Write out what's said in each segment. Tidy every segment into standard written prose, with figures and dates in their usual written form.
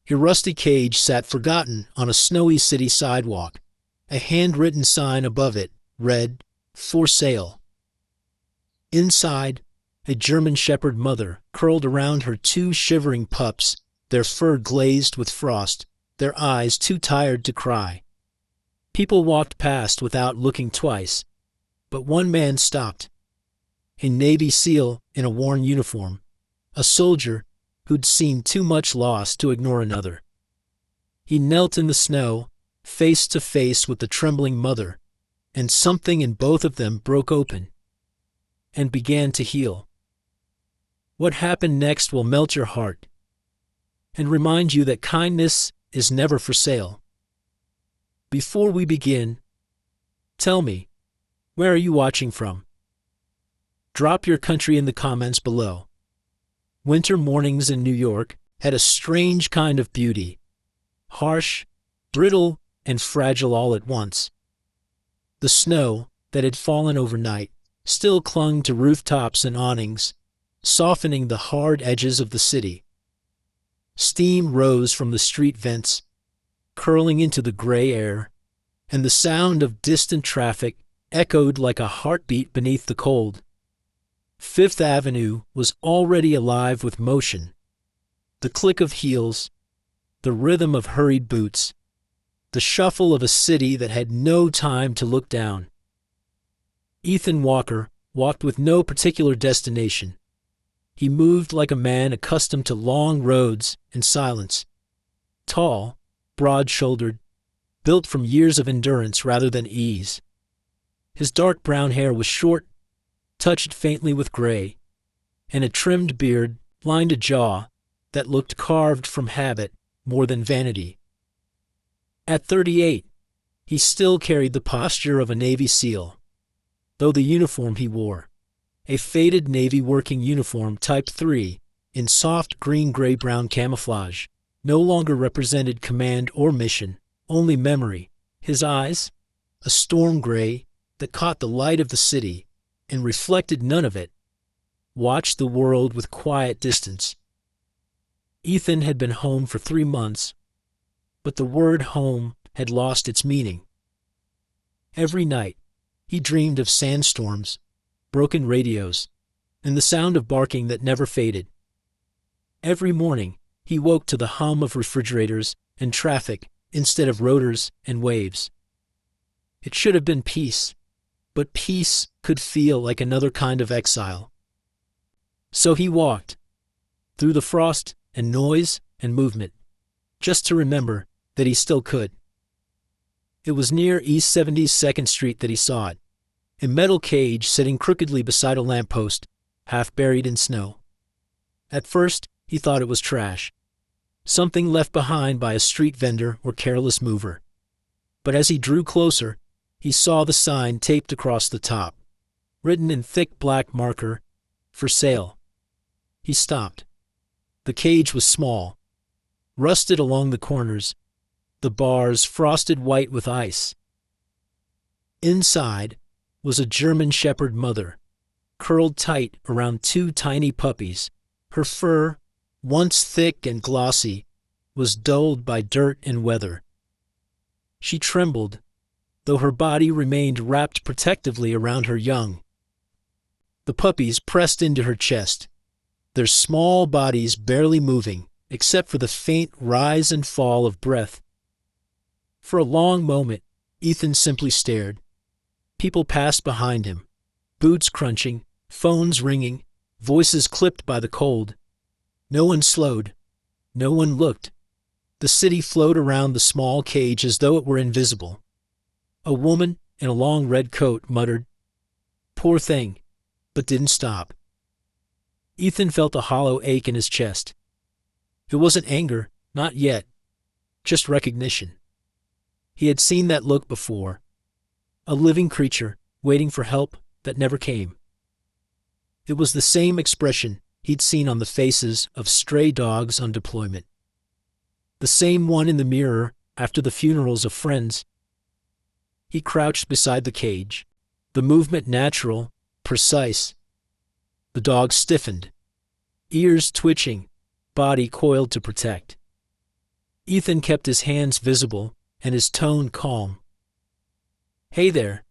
Your rusty cage sat forgotten on a snowy city sidewalk. A handwritten sign above it read, "For sale." Inside, a German shepherd mother curled around her two shivering pups, their fur glazed with frost, their eyes too tired to cry. People walked past without looking twice, but one man stopped. A Navy SEAL in a worn uniform, a soldier who'd seen too much loss to ignore another. He knelt in the snow, face to face with the trembling mother, and something in both of them broke open and began to heal. What happened next will melt your heart and remind you that kindness is never for sale. Before we begin, tell me, where are you watching from? Drop your country in the comments below. Winter mornings in New York had a strange kind of beauty, harsh, brittle, and fragile all at once. The snow that had fallen overnight still clung to rooftops and awnings, softening the hard edges of the city. Steam rose from the street vents, curling into the gray air, and the sound of distant traffic echoed like a heartbeat beneath the cold. Fifth Avenue was already alive with motion. The click of heels, the rhythm of hurried boots, the shuffle of a city that had no time to look down. Ethan Walker walked with no particular destination. He moved like a man accustomed to long roads and silence. Tall, broad-shouldered, built from years of endurance rather than ease. His dark brown hair was short, touched faintly with gray, and a trimmed beard lined a jaw that looked carved from habit more than vanity. At 38, he still carried the posture of a Navy SEAL, though the uniform he wore, a faded Navy working uniform Type 3 in soft green-gray-brown camouflage, no longer represented command or mission, only memory. His eyes, a storm gray that caught the light of the city and reflected none of it, watched the world with quiet distance. Ethan had been home for 3 months, but the word home had lost its meaning. Every night, he dreamed of sandstorms, broken radios, and the sound of barking that never faded. Every morning, he woke to the hum of refrigerators and traffic instead of rotors and waves. It should have been peace, but peace could feel like another kind of exile. So he walked, through the frost and noise and movement, just to remember that he still could. It was near East 72nd Street that he saw it, a metal cage sitting crookedly beside a lamppost, half buried in snow. At first, he thought it was trash, something left behind by a street vendor or careless mover. But as he drew closer, he saw the sign taped across the top, written in thick black marker, "For sale." He stopped. The cage was small, rusted along the corners, the bars frosted white with ice. Inside was a German shepherd mother, curled tight around 2 tiny puppies. Her fur, once thick and glossy, was dulled by dirt and weather. She trembled, though her body remained wrapped protectively around her young. The puppies pressed into her chest, their small bodies barely moving, except for the faint rise and fall of breath. For a long moment, Ethan simply stared. People passed behind him, boots crunching, phones ringing, voices clipped by the cold. No one slowed. No one looked. The city flowed around the small cage as though it were invisible. A woman in a long red coat muttered, "Poor thing," but didn't stop. Ethan felt a hollow ache in his chest. It wasn't anger, not yet, just recognition. He had seen that look before, a living creature waiting for help that never came. It was the same expression he'd seen on the faces of stray dogs on deployment. The same one in the mirror after the funerals of friends. He crouched beside the cage, the movement natural, precise. The dog stiffened, ears twitching, body coiled to protect. Ethan kept his hands visible and his tone calm. "Hey there,"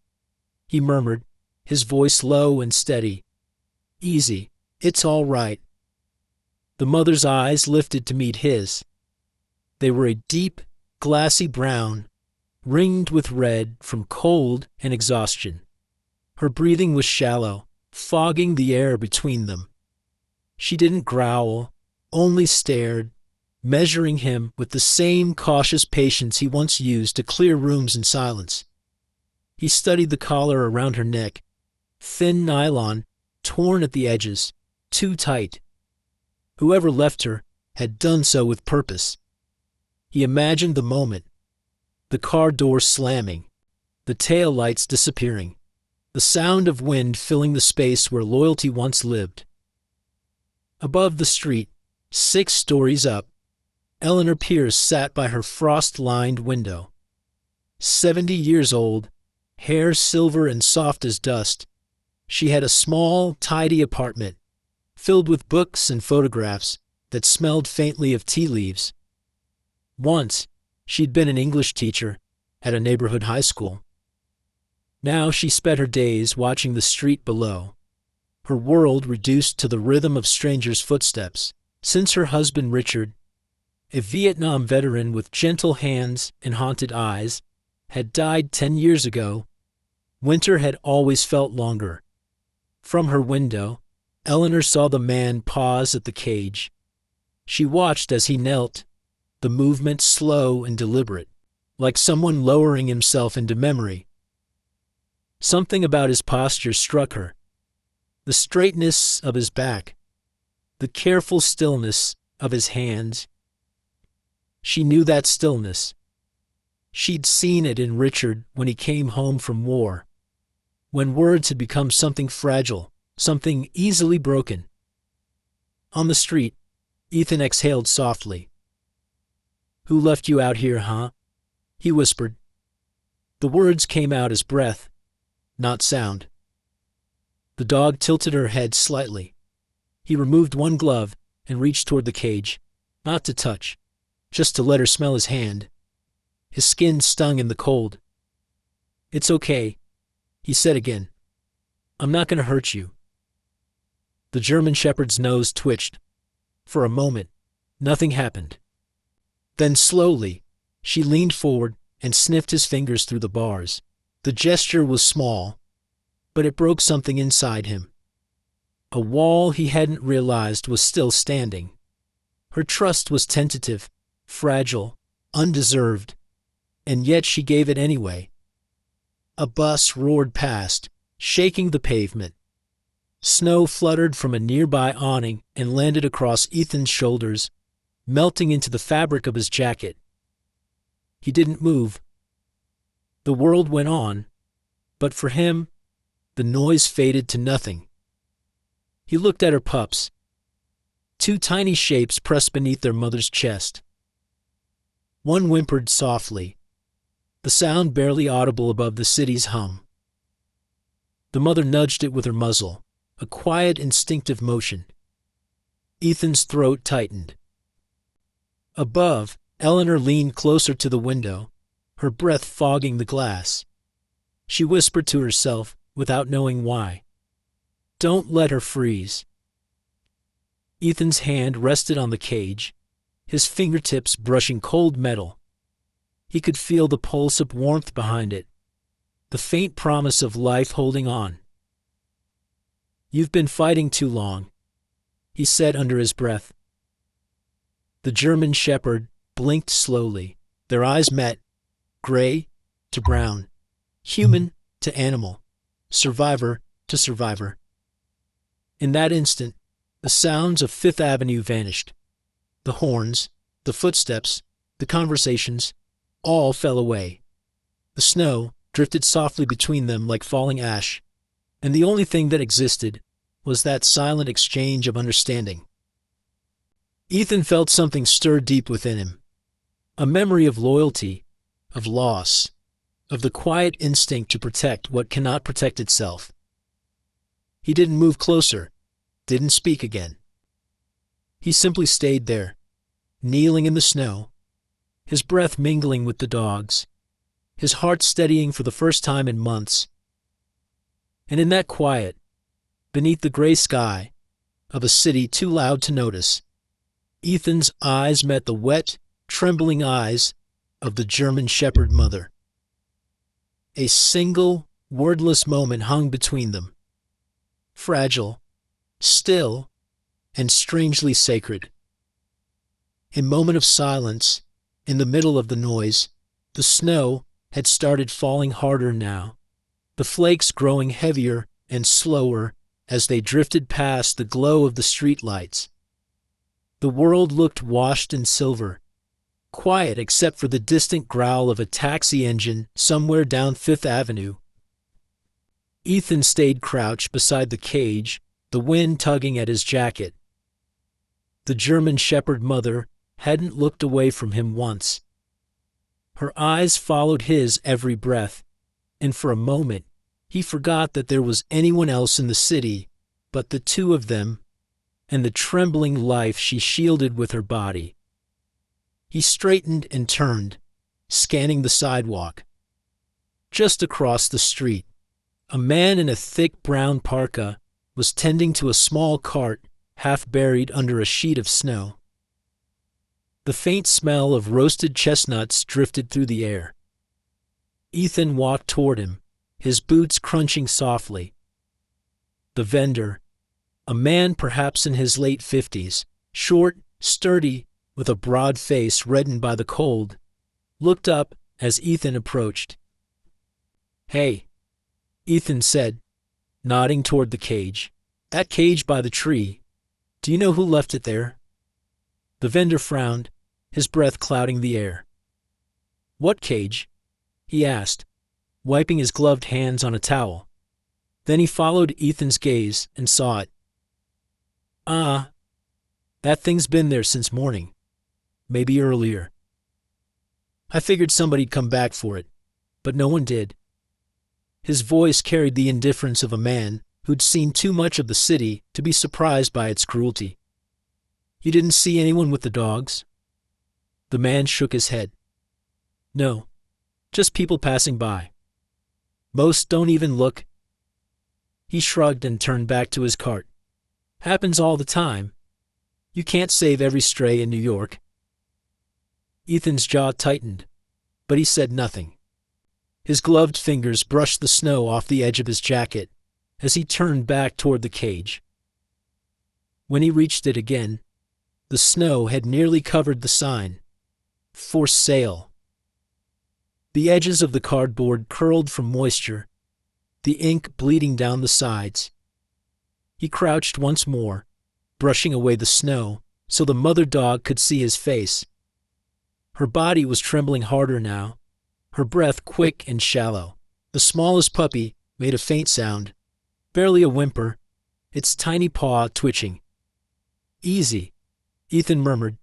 he murmured, his voice low and steady. "Easy. It's all right." The mother's eyes lifted to meet his. They were a deep, glassy brown, ringed with red from cold and exhaustion. Her breathing was shallow, fogging the air between them. She didn't growl, only stared, measuring him with the same cautious patience he once used to clear rooms in silence. He studied the collar around her neck, thin nylon, torn at the edges, too tight. Whoever left her had done so with purpose. He imagined the moment, the car door slamming, the tail lights disappearing, the sound of wind filling the space where loyalty once lived. Above the street, 6 stories up, Eleanor Pierce sat by her frost-lined window. 70 years old, hair silver and soft as dust, she had a small, tidy apartment, filled with books and photographs that smelled faintly of tea leaves. Once, she'd been an English teacher at a neighborhood high school. Now she spent her days watching the street below, her world reduced to the rhythm of strangers' footsteps. Since her husband Richard, a Vietnam veteran with gentle hands and haunted eyes, had died 10 years ago, winter had always felt longer. From her window, Eleanor saw the man pause at the cage. She watched as he knelt, the movement slow and deliberate, like someone lowering himself into memory. Something about his posture struck her. The straightness of his back, the careful stillness of his hands. She knew that stillness. She'd seen it in Richard when he came home from war, when words had become something fragile, something easily broken. On the street, Ethan exhaled softly. "Who left you out here, huh?" he whispered. The words came out as breath, not sound. The dog tilted her head slightly. He removed one glove and reached toward the cage, not to touch, just to let her smell his hand. His skin stung in the cold. "It's okay," he said again. "I'm not going to hurt you." The German shepherd's nose twitched. For a moment, nothing happened. Then slowly, she leaned forward and sniffed his fingers through the bars. The gesture was small, but it broke something inside him. A wall he hadn't realized was still standing. Her trust was tentative, fragile, undeserved, and yet she gave it anyway. A bus roared past, shaking the pavement. Snow fluttered from a nearby awning and landed across Ethan's shoulders, melting into the fabric of his jacket. He didn't move. The world went on, but for him, the noise faded to nothing. He looked at her pups, 2 tiny shapes pressed beneath their mother's chest. One whimpered softly, the sound barely audible above the city's hum. The mother nudged it with her muzzle, a quiet, instinctive motion. Ethan's throat tightened. Above, Eleanor leaned closer to the window, her breath fogging the glass. She whispered to herself without knowing why, "Don't let her freeze." Ethan's hand rested on the cage, his fingertips brushing cold metal. He could feel the pulse of warmth behind it, the faint promise of life holding on. "You've been fighting too long," he said under his breath. The German shepherd blinked slowly. Their eyes met, gray to brown, human to animal, survivor to survivor. In that instant, the sounds of Fifth Avenue vanished. The horns, the footsteps, the conversations, all fell away. The snow drifted softly between them like falling ash, and the only thing that existed was that silent exchange of understanding. Ethan felt something stir deep within him, a memory of loyalty, of loss, of the quiet instinct to protect what cannot protect itself. He didn't move closer, didn't speak again. He simply stayed there, kneeling in the snow, his breath mingling with the dog's, his heart steadying for the first time in months. And in that quiet, beneath the gray sky of a city too loud to notice, Ethan's eyes met the wet, trembling eyes of the German Shepherd mother. A single, wordless moment hung between them. Fragile, still, and strangely sacred. A moment of silence, in the middle of the noise. The snow had started falling harder now, the flakes growing heavier and slower as they drifted past the glow of the streetlights. The world looked washed in silver, quiet except for the distant growl of a taxi engine somewhere down Fifth Avenue. Ethan stayed crouched beside the cage, the wind tugging at his jacket. The German Shepherd mother hadn't looked away from him once. Her eyes followed his every breath, and for a moment he forgot that there was anyone else in the city but the two of them and the trembling life she shielded with her body. He straightened and turned, scanning the sidewalk. Just across the street, a man in a thick brown parka was tending to a small cart half buried under a sheet of snow. The faint smell of roasted chestnuts drifted through the air. Ethan walked toward him, his boots crunching softly. The vendor, a man perhaps in his late 50s, short, sturdy, with a broad face reddened by the cold, looked up as Ethan approached. "Hey," Ethan said, nodding toward the cage. "That cage by the tree. Do you know who left it there?" The vendor frowned, his breath clouding the air. "What cage?" he asked, wiping his gloved hands on a towel. Then he followed Ethan's gaze and saw it. That thing's been there since morning. Maybe earlier. I figured somebody'd come back for it, but no one did." His voice carried the indifference of a man who'd seen too much of the city to be surprised by its cruelty. "You didn't see anyone with the dogs?" The man shook his head. "No, just people passing by. Most don't even look." He shrugged and turned back to his cart. "Happens all the time. You can't save every stray in New York." Ethan's jaw tightened, but he said nothing. His gloved fingers brushed the snow off the edge of his jacket as he turned back toward the cage. When he reached it again, the snow had nearly covered the sign, "For sale." The edges of the cardboard curled from moisture, the ink bleeding down the sides. He crouched once more, brushing away the snow so the mother dog could see his face. Her body was trembling harder now, her breath quick and shallow. The smallest puppy made a faint sound, barely a whimper, its tiny paw twitching. "Easy," Ethan murmured.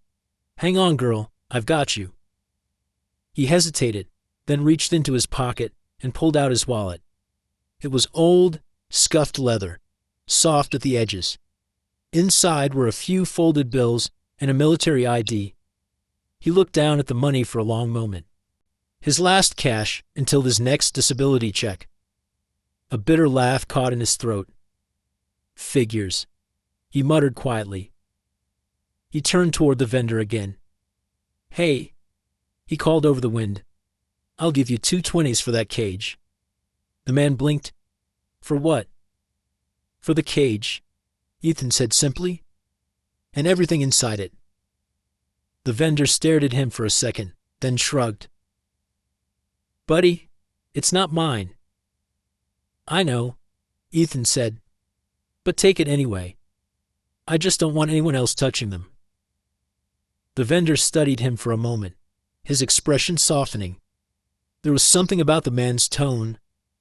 "Hang on, girl, I've got you." He hesitated, then reached into his pocket and pulled out his wallet. It was old, scuffed leather, soft at the edges. Inside were a few folded bills and a military ID. He looked down at the money for a long moment. His last cash until his next disability check. A bitter laugh caught in his throat. "Figures," he muttered quietly. He turned toward the vendor again. "Hey," he called over the wind. "I'll give you 2 20s for that cage." The man blinked. "For what?" "For the cage," Ethan said simply, "and everything inside it." The vendor stared at him for a second, then shrugged. "Buddy, it's not mine." "I know," Ethan said, "but take it anyway. I just don't want anyone else touching them." The vendor studied him for a moment, his expression softening. There was something about the man's tone,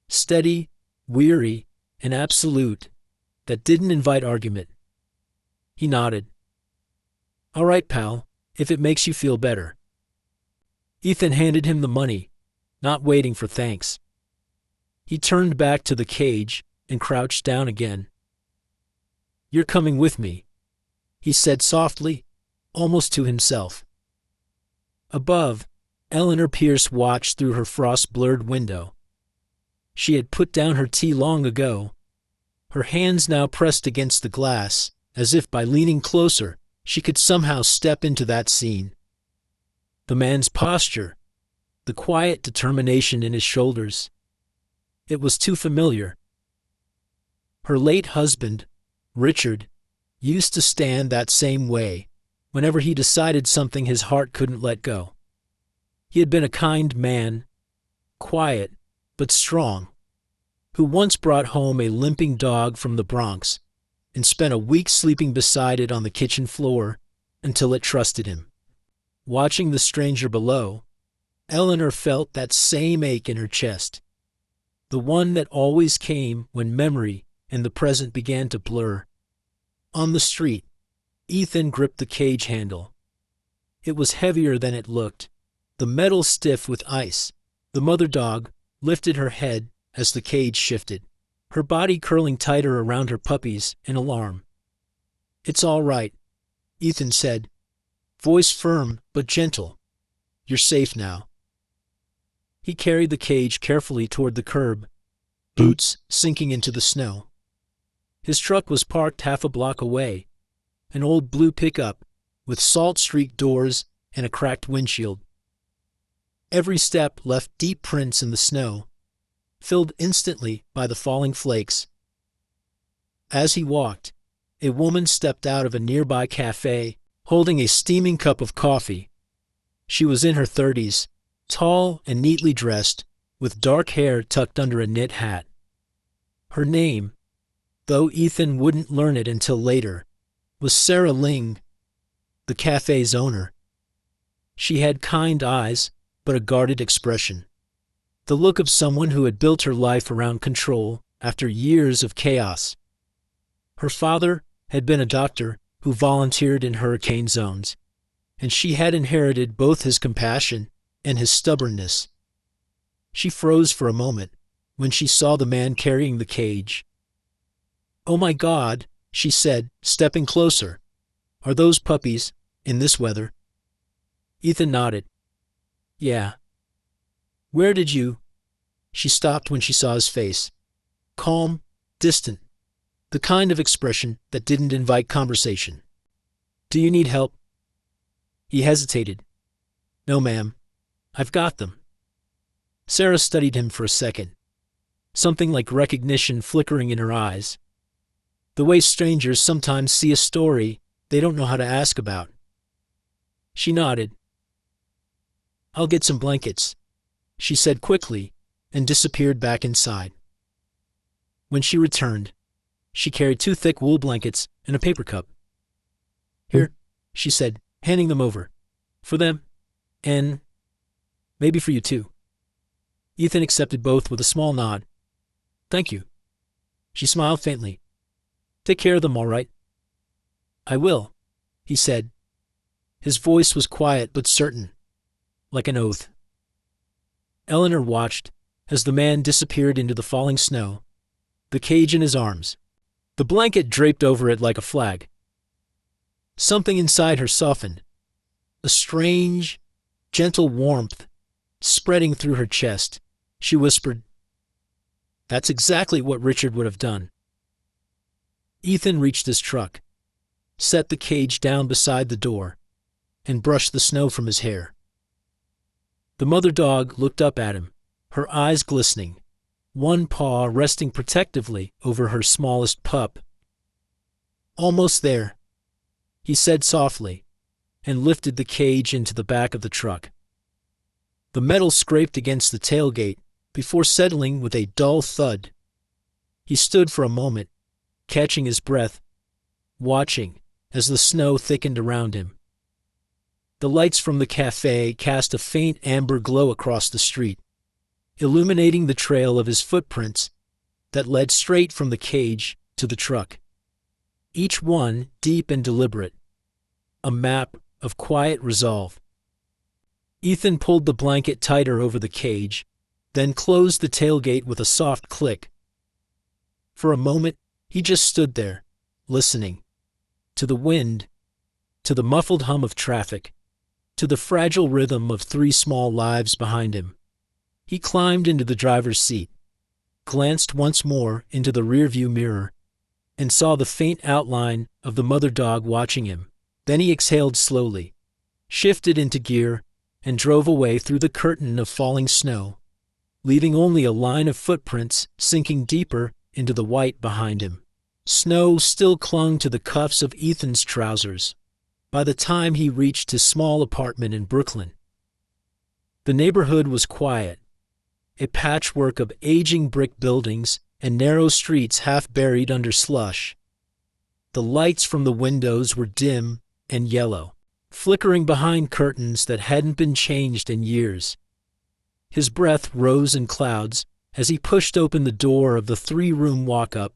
steady, weary, and absolute, that didn't invite argument. He nodded. "All right, pal, if it makes you feel better." Ethan handed him the money, not waiting for thanks. He turned back to the cage and crouched down again. "You're coming with me," he said softly, almost to himself. Above, Eleanor Pierce watched through her frost-blurred window. She had put down her tea long ago, her hands now pressed against the glass, as if by leaning closer, she could somehow step into that scene. The man's posture, the quiet determination in his shoulders. It was too familiar. Her late husband, Richard, used to stand that same way whenever he decided something his heart couldn't let go. He had been a kind man, quiet but strong, who once brought home a limping dog from the Bronx and spent a week sleeping beside it on the kitchen floor until it trusted him. Watching the stranger below, Eleanor felt that same ache in her chest, the one that always came when memory and the present began to blur. On the street, Ethan gripped the cage handle. It was heavier than it looked, the metal stiff with ice. The mother dog lifted her head as the cage shifted, her body curling tighter around her puppies in alarm. "It's all right," Ethan said, voice firm but gentle. "You're safe now." He carried the cage carefully toward the curb, boots sinking into the snow. His truck was parked half a block away, an old blue pickup with salt-streaked doors and a cracked windshield. Every step left deep prints in the snow, filled instantly by the falling flakes. As he walked, a woman stepped out of a nearby cafe, holding a steaming cup of coffee. She was in her 30s, tall and neatly dressed, with dark hair tucked under a knit hat. Her name, though Ethan wouldn't learn it until later, was Sarah Ling, the cafe's owner. She had kind eyes, but a guarded expression, the look of someone who had built her life around control after years of chaos. Her father had been a doctor who volunteered in hurricane zones, and she had inherited both his compassion and his stubbornness. She froze for a moment when she saw the man carrying the cage. "Oh my God," she said, stepping closer. "Are those puppies in this weather?" Ethan nodded. "Yeah." "Where did you—" She stopped when she saw his face. Calm, distant, the kind of expression that didn't invite conversation. "Do you need help?" He hesitated. "No, ma'am. I've got them." Sarah studied him for a second, something like recognition flickering in her eyes. The way strangers sometimes see a story they don't know how to ask about. She nodded. "I'll get some blankets," she said quickly, and disappeared back inside. When she returned, she carried 2 thick wool blankets and a paper cup. "Here," she said, handing them over. "For them, and maybe for you too." Ethan accepted both with a small nod. "Thank you." She smiled faintly. "Take care of them, all right?" "I will," he said. His voice was quiet but certain, like an oath. Eleanor watched as the man disappeared into the falling snow, the cage in his arms, the blanket draped over it like a flag. Something inside her softened, a strange, gentle warmth spreading through her chest. She whispered, "That's exactly what Richard would have done." Ethan reached his truck, set the cage down beside the door, and brushed the snow from his hair. The mother dog looked up at him, her eyes glistening, one paw resting protectively over her smallest pup. "Almost there," he said softly, and lifted the cage into the back of the truck. The metal scraped against the tailgate before settling with a dull thud. He stood for a moment, catching his breath, watching as the snow thickened around him. The lights from the cafe cast a faint amber glow across the street, illuminating the trail of his footprints that led straight from the cage to the truck, each one deep and deliberate, a map of quiet resolve. Ethan pulled the blanket tighter over the cage, then closed the tailgate with a soft click. For a moment, he just stood there, listening, to the wind, to the muffled hum of traffic, to the fragile rhythm of 3 small lives behind him. He climbed into the driver's seat, glanced once more into the rearview mirror, and saw the faint outline of the mother dog watching him. Then he exhaled slowly, shifted into gear, and drove away through the curtain of falling snow, leaving only a line of footprints sinking deeper into the white behind him. Snow still clung to the cuffs of Ethan's trousers by the time he reached his small apartment in Brooklyn. The neighborhood was quiet, a patchwork of aging brick buildings and narrow streets half buried under slush. The lights from the windows were dim and yellow, flickering behind curtains that hadn't been changed in years. His breath rose in clouds as he pushed open the door of the 3-room walk-up,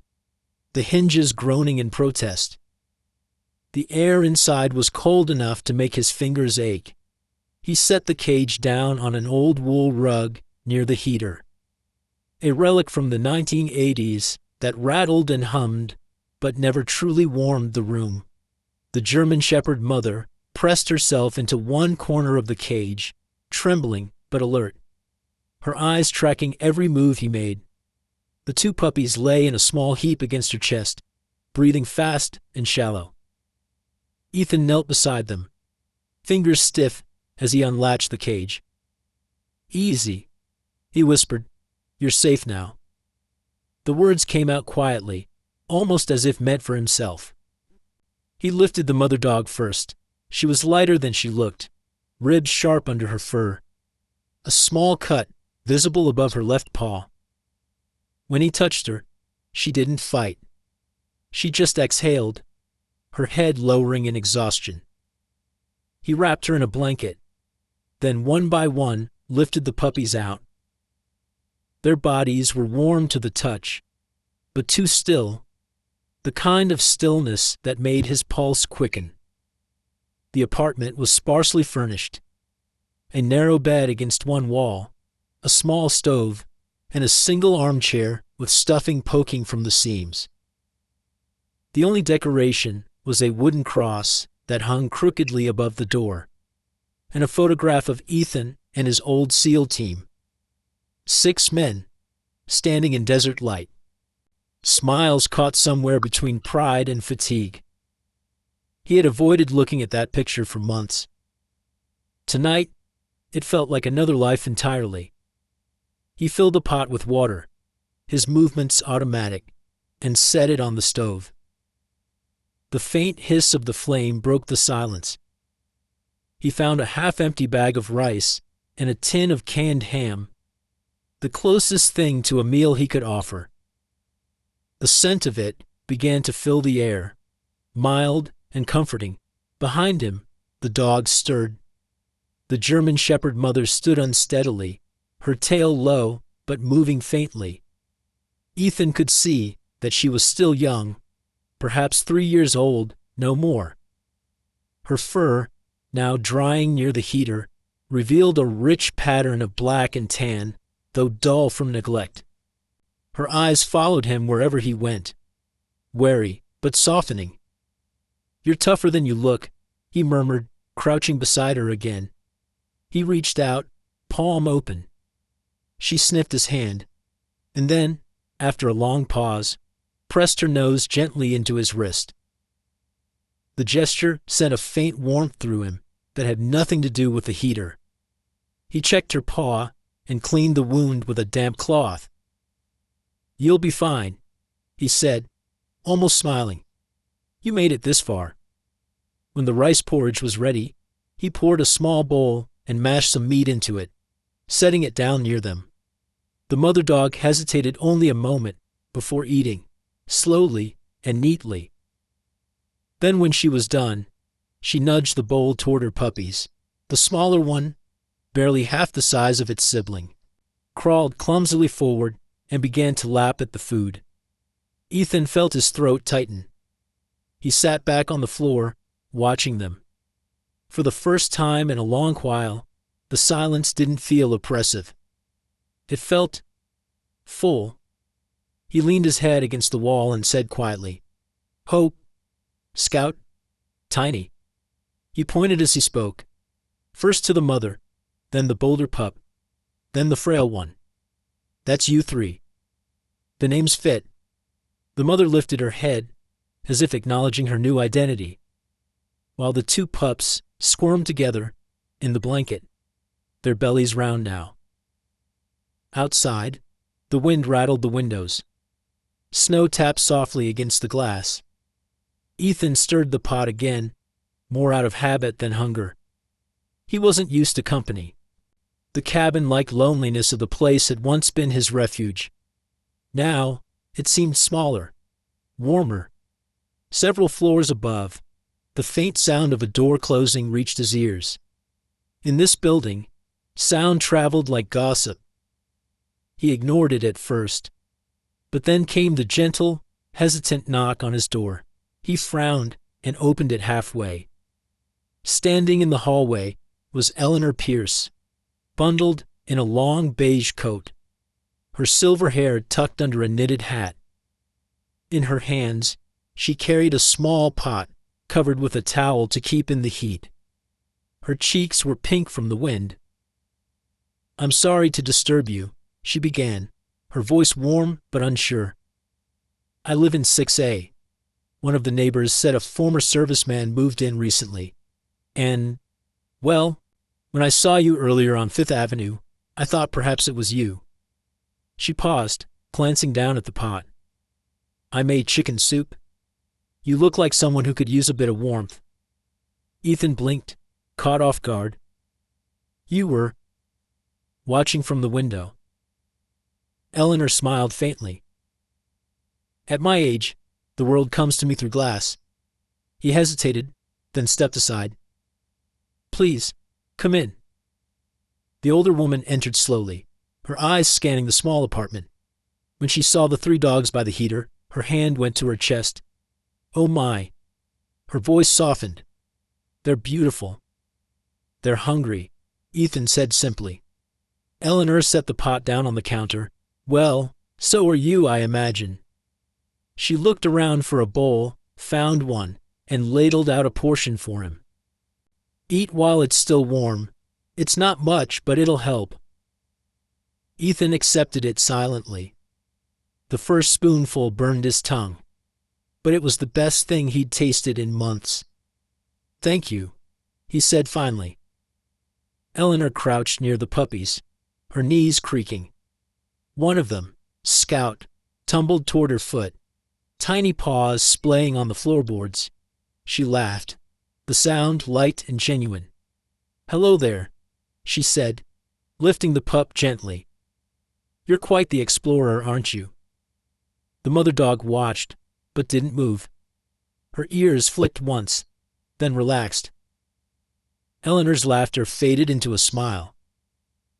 the hinges groaning in protest. The air inside was cold enough to make his fingers ache. He set the cage down on an old wool rug near the heater, a relic from the 1980s that rattled and hummed but never truly warmed the room. The German Shepherd mother pressed herself into one corner of the cage, trembling but alert, her eyes tracking every move he made. The 2 puppies lay in a small heap against her chest, breathing fast and shallow. Ethan knelt beside them, fingers stiff as he unlatched the cage. "Easy," he whispered. "You're safe now." The words came out quietly, almost as if meant for himself. He lifted the mother dog first. She was lighter than she looked, ribs sharp under her fur, a small cut visible above her left paw. When he touched her, she didn't fight. She just exhaled, her head lowering in exhaustion. He wrapped her in a blanket, then one by one lifted the puppies out. Their bodies were warm to the touch, but too still, the kind of stillness that made his pulse quicken. The apartment was sparsely furnished, a narrow bed against one wall, a small stove, and a single armchair with stuffing poking from the seams. The only decoration was a wooden cross that hung crookedly above the door, and a photograph of Ethan and his old SEAL team. 6 men, standing in desert light. Smiles caught somewhere between pride and fatigue. He had avoided looking at that picture for months. Tonight, it felt like another life entirely. He filled a pot with water, his movements automatic, and set it on the stove. The faint hiss of the flame broke the silence. He found a half-empty bag of rice and a tin of canned ham, the closest thing to a meal he could offer. The scent of it began to fill the air, mild and comforting. Behind him, the dog stirred. The German Shepherd mother stood unsteadily, her tail low but moving faintly. Ethan could see that she was still young, perhaps 3 years old, no more. Her fur, now drying near the heater, revealed a rich pattern of black and tan, though dull from neglect. Her eyes followed him wherever he went, wary but softening. "You're tougher than you look," he murmured, crouching beside her again. He reached out, palm open. She sniffed his hand, and then, after a long pause, pressed her nose gently into his wrist. The gesture sent a faint warmth through him that had nothing to do with the heater. He checked her paw and cleaned the wound with a damp cloth. "You'll be fine," he said, almost smiling. "You made it this far." When the rice porridge was ready, he poured a small bowl and mashed some meat into it, setting it down near them. The mother dog hesitated only a moment before eating, slowly and neatly. Then when she was done, she nudged the bowl toward her puppies. The smaller one, barely half the size of its sibling, crawled clumsily forward and began to lap at the food. Ethan felt his throat tighten. He sat back on the floor, watching them. For the first time in a long while, the silence didn't feel oppressive. It felt full. He leaned his head against the wall and said quietly, "Hope, Scout, Tiny." He pointed as he spoke. First to the mother, then the bolder pup, then the frail one. That's you three. The names fit. The mother lifted her head, as if acknowledging her new identity, while the two pups squirmed together in the blanket, their bellies round now. Outside, the wind rattled the windows. Snow tapped softly against the glass. Ethan stirred the pot again, more out of habit than hunger. He wasn't used to company. The cabin-like loneliness of the place had once been his refuge. Now, it seemed smaller, warmer. Several floors above, the faint sound of a door closing reached his ears. In this building, sound traveled like gossip. He ignored it at first, but then came the gentle, hesitant knock on his door. He frowned and opened it halfway. Standing in the hallway was Eleanor Pierce, bundled in a long beige coat, her silver hair tucked under a knitted hat. In her hands, she carried a small pot covered with a towel to keep in the heat. Her cheeks were pink from the wind. "I'm sorry to disturb you," she began, her voice warm but unsure. "I live in 6A. One of the neighbors said a former serviceman moved in recently. And, well, when I saw you earlier on 5th Avenue, I thought perhaps it was you." She paused, glancing down at the pot. "I made chicken soup. You look like someone who could use a bit of warmth." Ethan blinked, caught off guard. "You were watching from the window." Eleanor smiled faintly. "At my age, the world comes to me through glass." He hesitated, then stepped aside. "Please, come in." The older woman entered slowly, her eyes scanning the small apartment. When she saw the 3 dogs by the heater, her hand went to her chest. "Oh my." Her voice softened. "They're beautiful." "They're hungry," Ethan said simply. Eleanor set the pot down on the counter. "Well, so are you, I imagine." She looked around for a bowl, found one, and ladled out a portion for him. "Eat while it's still warm. It's not much, but it'll help." Ethan accepted it silently. The first spoonful burned his tongue, but it was the best thing he'd tasted in months. "Thank you," he said finally. Eleanor crouched near the puppies, her knees creaking. One of them, Scout, tumbled toward her foot, tiny paws splaying on the floorboards. She laughed, the sound light and genuine. "Hello there," she said, lifting the pup gently. "You're quite the explorer, aren't you?" The mother dog watched, but didn't move. Her ears flicked once, then relaxed. Eleanor's laughter faded into a smile.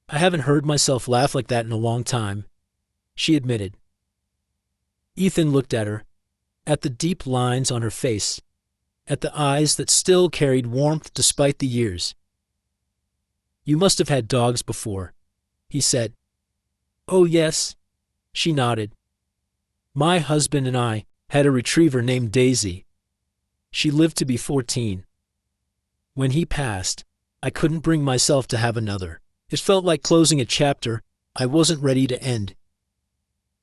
"I haven't heard myself laugh like that in a long time," she admitted. Ethan looked at her, at the deep lines on her face, at the eyes that still carried warmth despite the years. "You must have had dogs before," he said. "Oh yes," she nodded. "My husband and I had a retriever named Daisy. She lived to be 14. When he passed, I couldn't bring myself to have another. It felt like closing a chapter I wasn't ready to end."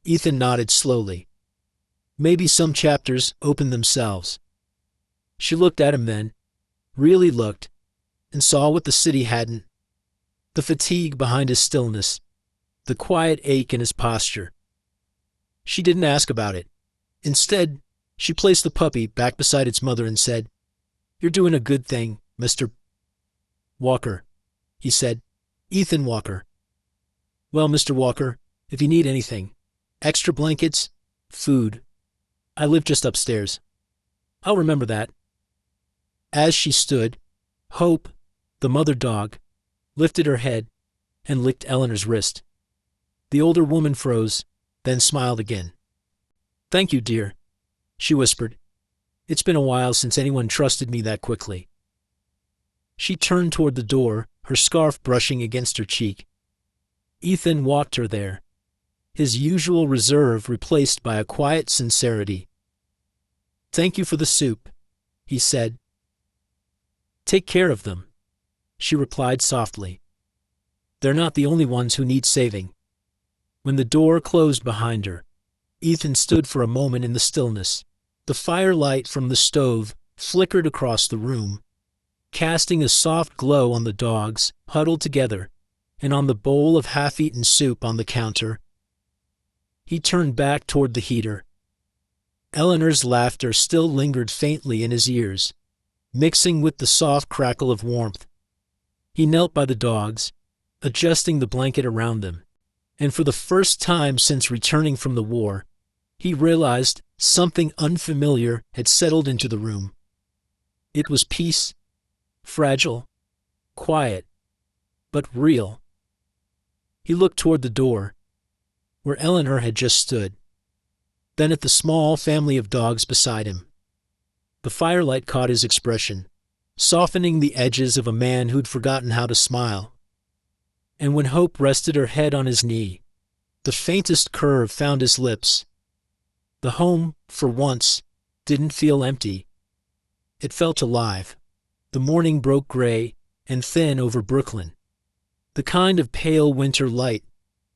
Ethan nodded slowly. "Maybe some chapters open themselves." She looked at him then, really looked, and saw what the city hadn't. The fatigue behind his stillness, the quiet ache in his posture. She didn't ask about it. Instead, she placed the puppy back beside its mother and said, "You're doing a good thing, Mr. Walker," he said. "Ethan Walker." "Well, Mr. Walker, if you need anything, extra blankets, food, I live just upstairs." "I'll remember that." As she stood, Hope, the mother dog, lifted her head and licked Eleanor's wrist. The older woman froze, then smiled again. "Thank you, dear," she whispered. "It's been a while since anyone trusted me that quickly." She turned toward the door, her scarf brushing against her cheek. Ethan walked her there, his usual reserve replaced by a quiet sincerity. "Thank you for the soup," he said. "Take care of them." she replied softly. "They're not the only ones who need saving." When the door closed behind her, Ethan stood for a moment in the stillness. The firelight from the stove flickered across the room, casting a soft glow on the dogs huddled together and on the bowl of half-eaten soup on the counter. He turned back toward the heater. Eleanor's laughter still lingered faintly in his ears, mixing with the soft crackle of warmth. He knelt by the dogs, adjusting the blanket around them, and for the first time since returning from the war, he realized something unfamiliar had settled into the room. It was peace, fragile, quiet, but real. He looked toward the door, where Eleanor had just stood, then at the small family of dogs beside him. The firelight caught his expression, softening the edges of a man who'd forgotten how to smile. And when Hope rested her head on his knee, the faintest curve found his lips. The home, for once, didn't feel empty. It felt alive. The morning broke gray and thin over Brooklyn, the kind of pale winter light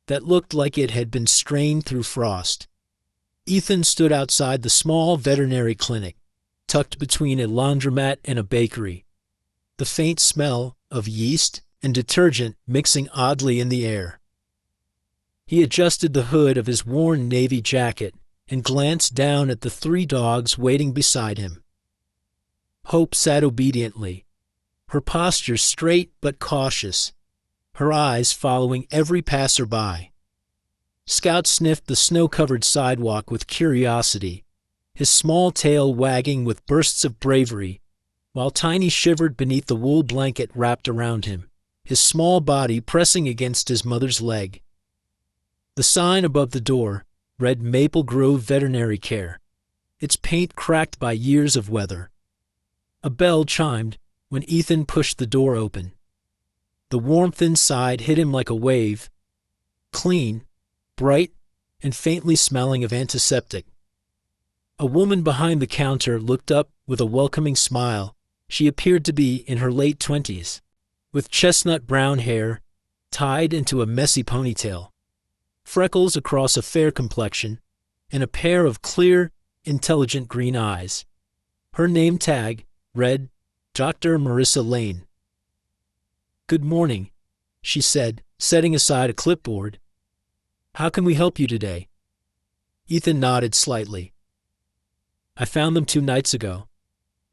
that looked like it had been strained through frost. Ethan stood outside the small veterinary clinic, tucked between a laundromat and a bakery, the faint smell of yeast and detergent mixing oddly in the air. He adjusted the hood of his worn navy jacket and glanced down at the 3 dogs waiting beside him. Hope sat obediently, her posture straight but cautious, her eyes following every passerby. Scout sniffed the snow-covered sidewalk with curiosity, his small tail wagging with bursts of bravery, while Tiny shivered beneath the wool blanket wrapped around him, his small body pressing against his mother's leg. The sign above the door read Maple Grove Veterinary Care, its paint cracked by years of weather. A bell chimed when Ethan pushed the door open. The warmth inside hit him like a wave, clean, bright, and faintly smelling of antiseptic. A woman behind the counter looked up with a welcoming smile. She appeared to be in her late 20s, with chestnut brown hair tied into a messy ponytail, freckles across a fair complexion, and a pair of clear, intelligent green eyes. Her name tag read Dr. Marissa Lane. "Good morning," she said, setting aside a clipboard. "How can we help you today?" Ethan nodded slightly. "I found them 2 nights ago,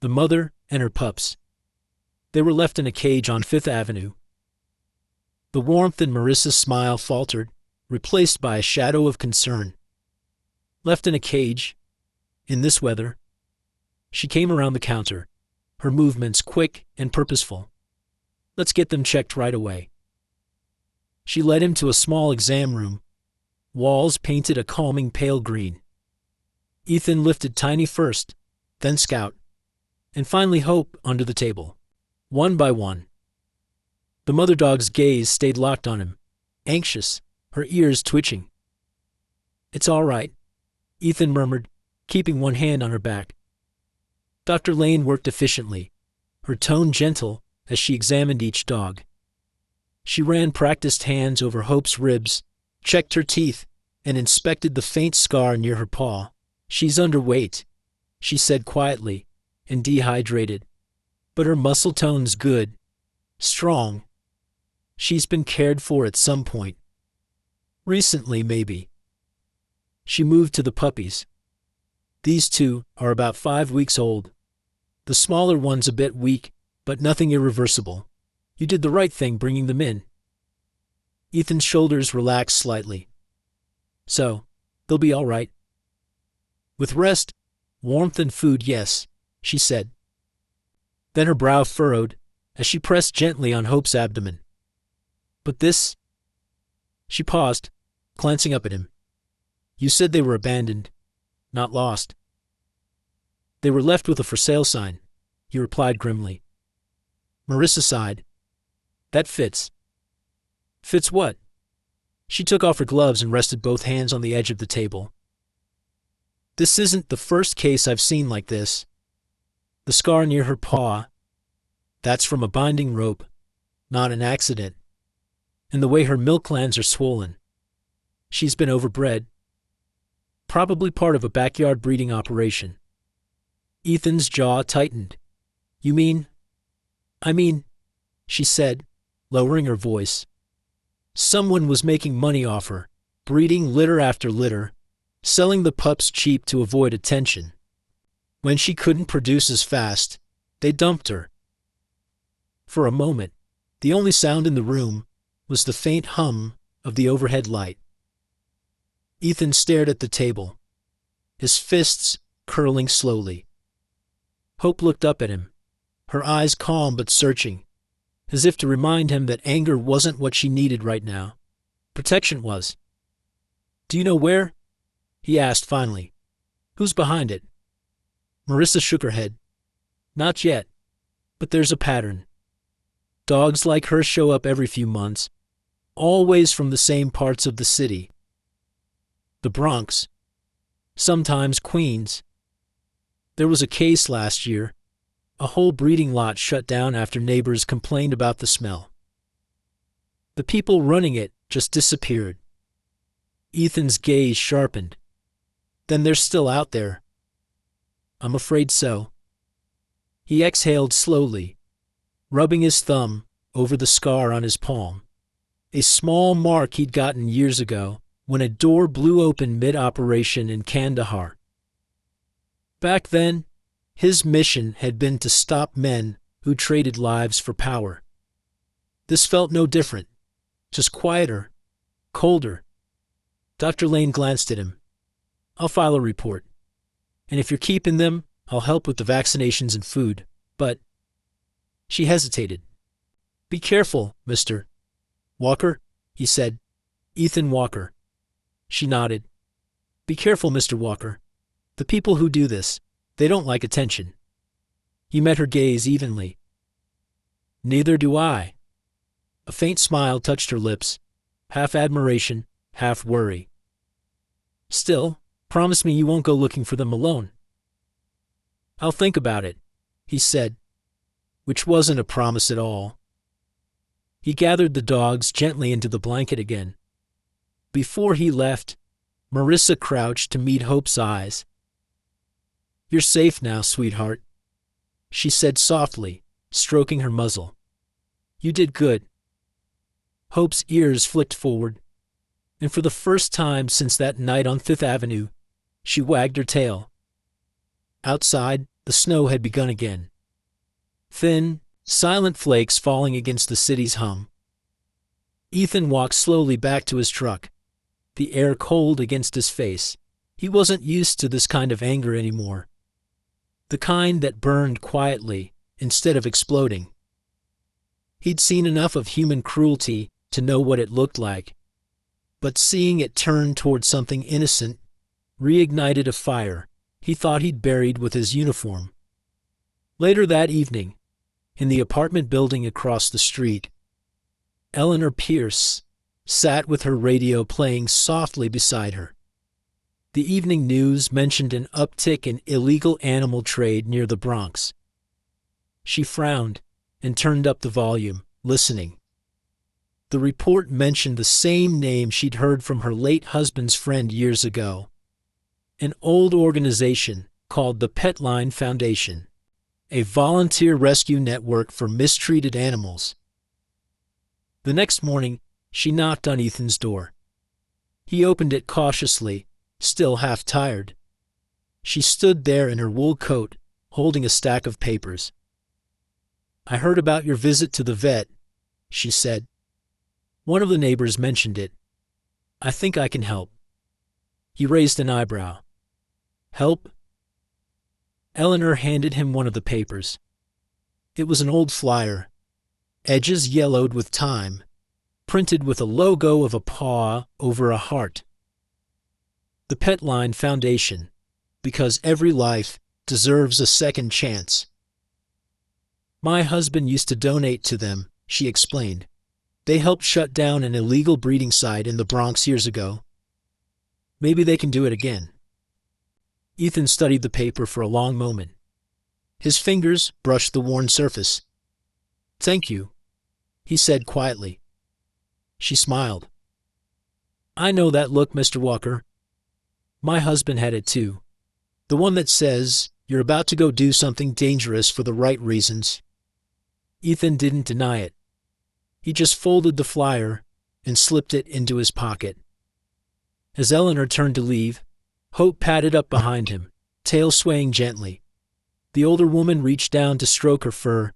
the mother and her pups. They were left in a cage on 5th Avenue. The warmth in Marissa's smile faltered, replaced by a shadow of concern. "Left in a cage? In this weather?" She came around the counter, her movements quick and purposeful. "Let's get them checked right away." She led him to a small exam room, walls painted a calming pale green. Ethan lifted Tiny first, then Scout, and finally Hope onto the table, one by one. The mother dog's gaze stayed locked on him, anxious, her ears twitching. "It's all right," Ethan murmured, keeping one hand on her back. Dr. Lane worked efficiently, her tone gentle as she examined each dog. She ran practiced hands over Hope's ribs, checked her teeth, and inspected the faint scar near her paw. "She's underweight," she said quietly, "and dehydrated. But her muscle tone's good, strong. She's been cared for at some point. Recently, maybe." She moved to the puppies. "These 2 are about 5 weeks old. The smaller one's a bit weak, but nothing irreversible. You did the right thing bringing them in." Ethan's shoulders relaxed slightly. "So, they'll be all right." "With rest, warmth, and food, yes," she said. Then her brow furrowed as she pressed gently on Hope's abdomen. "But this—" She paused, glancing up at him. "You said they were abandoned, not lost." "They were left with a for sale sign," he replied grimly. Marissa sighed. "That fits." "Fits what?" She took off her gloves and rested both hands on the edge of the table. "This isn't the first case I've seen like this. The scar near her paw, that's from a binding rope. not an accident. And the way her milk glands are swollen. She's been overbred. Probably part of a backyard breeding operation. Ethan's jaw tightened. You mean? I mean, she said, lowering her voice. Someone was making money off her, breeding litter after litter, selling the pups cheap to avoid attention. When she couldn't produce as fast, they dumped her. For a moment, the only sound in the room was the faint hum of the overhead light. Ethan stared at the table, his fists curling slowly. Hope looked up at him, her eyes calm but searching, as if to remind him that anger wasn't what she needed right now. Protection was. Do you know where? He asked finally. Who's behind it? Marissa shook her head. Not yet, but there's a pattern. Dogs like her show up every few months, always from the same parts of the city. The Bronx, sometimes Queens. There was a case last year. A whole breeding lot shut down after neighbors complained about the smell. The people running it just disappeared. Ethan's gaze sharpened. Then they're still out there. I'm afraid so. He exhaled slowly, rubbing his thumb over the scar on his palm. A small mark he'd gotten years ago when a door blew open mid-operation in Kandahar. Back then, his mission had been to stop men who traded lives for power. This felt no different, just quieter, colder. Dr. Lane glanced at him. I'll file a report. And if you're keeping them, I'll help with the vaccinations and food. But she hesitated. Be careful, Mr. Walker, he said. Ethan Walker. She nodded. Be careful, Mr. Walker. The people who do this, they don't like attention. He met her gaze evenly. Neither do I. A faint smile touched her lips, half admiration, half worry. Still, promise me you won't go looking for them alone. I'll think about it, he said, which wasn't a promise at all. He gathered the dogs gently into the blanket again. Before he left, Marissa crouched to meet Hope's eyes. You're safe now, sweetheart, she said softly, stroking her muzzle. You did good. Hope's ears flicked forward, and for the first time since that night on Fifth Avenue, she wagged her tail. Outside, the snow had begun again. Thin, silent flakes falling against the city's hum. Ethan walked slowly back to his truck, the air cold against his face. He wasn't used to this kind of anger anymore. The kind that burned quietly instead of exploding. He'd seen enough of human cruelty to know what it looked like. But seeing it turn toward something innocent reignited a fire he thought he'd buried with his uniform. Later that evening, in the apartment building across the street, Eleanor Pierce sat with her radio playing softly beside her. The evening news mentioned an uptick in illegal animal trade near the Bronx. She frowned and turned up the volume, listening. The report mentioned the same name she'd heard from her late husband's friend years ago. An old organization called the Petline Foundation, a volunteer rescue network for mistreated animals. The next morning, she knocked on Ethan's door. He opened it cautiously, still half tired. She stood there in her wool coat, holding a stack of papers. I heard about your visit to the vet, she said. One of the neighbors mentioned it. I think I can help. He raised an eyebrow. Help? Eleanor handed him one of the papers. It was an old flyer, edges yellowed with time, printed with a logo of a paw over a heart. The Petline Foundation, because every life deserves a second chance. My husband used to donate to them, she explained. They helped shut down an illegal breeding site in the Bronx years ago. Maybe they can do it again. Ethan studied the paper for a long moment. His fingers brushed the worn surface. Thank you. he said quietly. She smiled. "I know that look, Mr. Walker. My husband had it too. The one that says you're about to go do something dangerous for the right reasons." Ethan didn't deny it. He just folded the flyer and slipped it into his pocket. As Eleanor turned to leave, Hope padded up behind him, tail swaying gently. The older woman reached down to stroke her fur.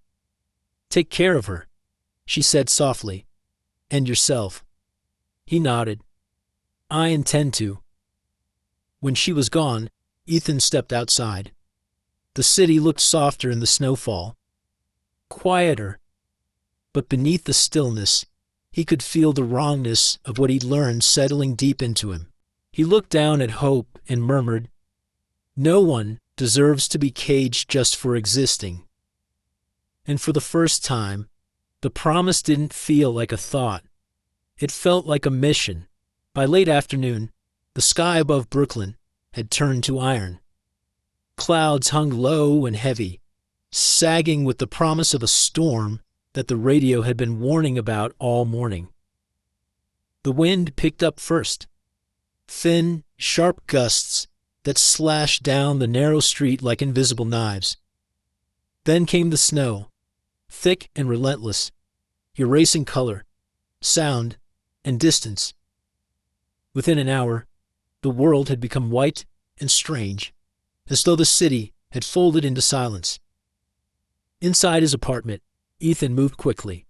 "Take care of her," she said softly. "And yourself." He nodded. "I intend to." When she was gone, Ethan stepped outside. The city looked softer in the snowfall. Quieter. But beneath the stillness, he could feel the wrongness of what he'd learned settling deep into him. He looked down at Hope and murmured, "No one deserves to be caged just for existing." And for the first time, the promise didn't feel like a thought. It felt like a mission. By late afternoon, the sky above Brooklyn had turned to iron. Clouds hung low and heavy, sagging with the promise of a storm that the radio had been warning about all morning. The wind picked up first. Thin, sharp gusts that slashed down the narrow street like invisible knives. Then came the snow, thick and relentless, erasing color, sound, and distance. Within an hour, the world had become white and strange, as though the city had folded into silence. Inside his apartment, Ethan moved quickly.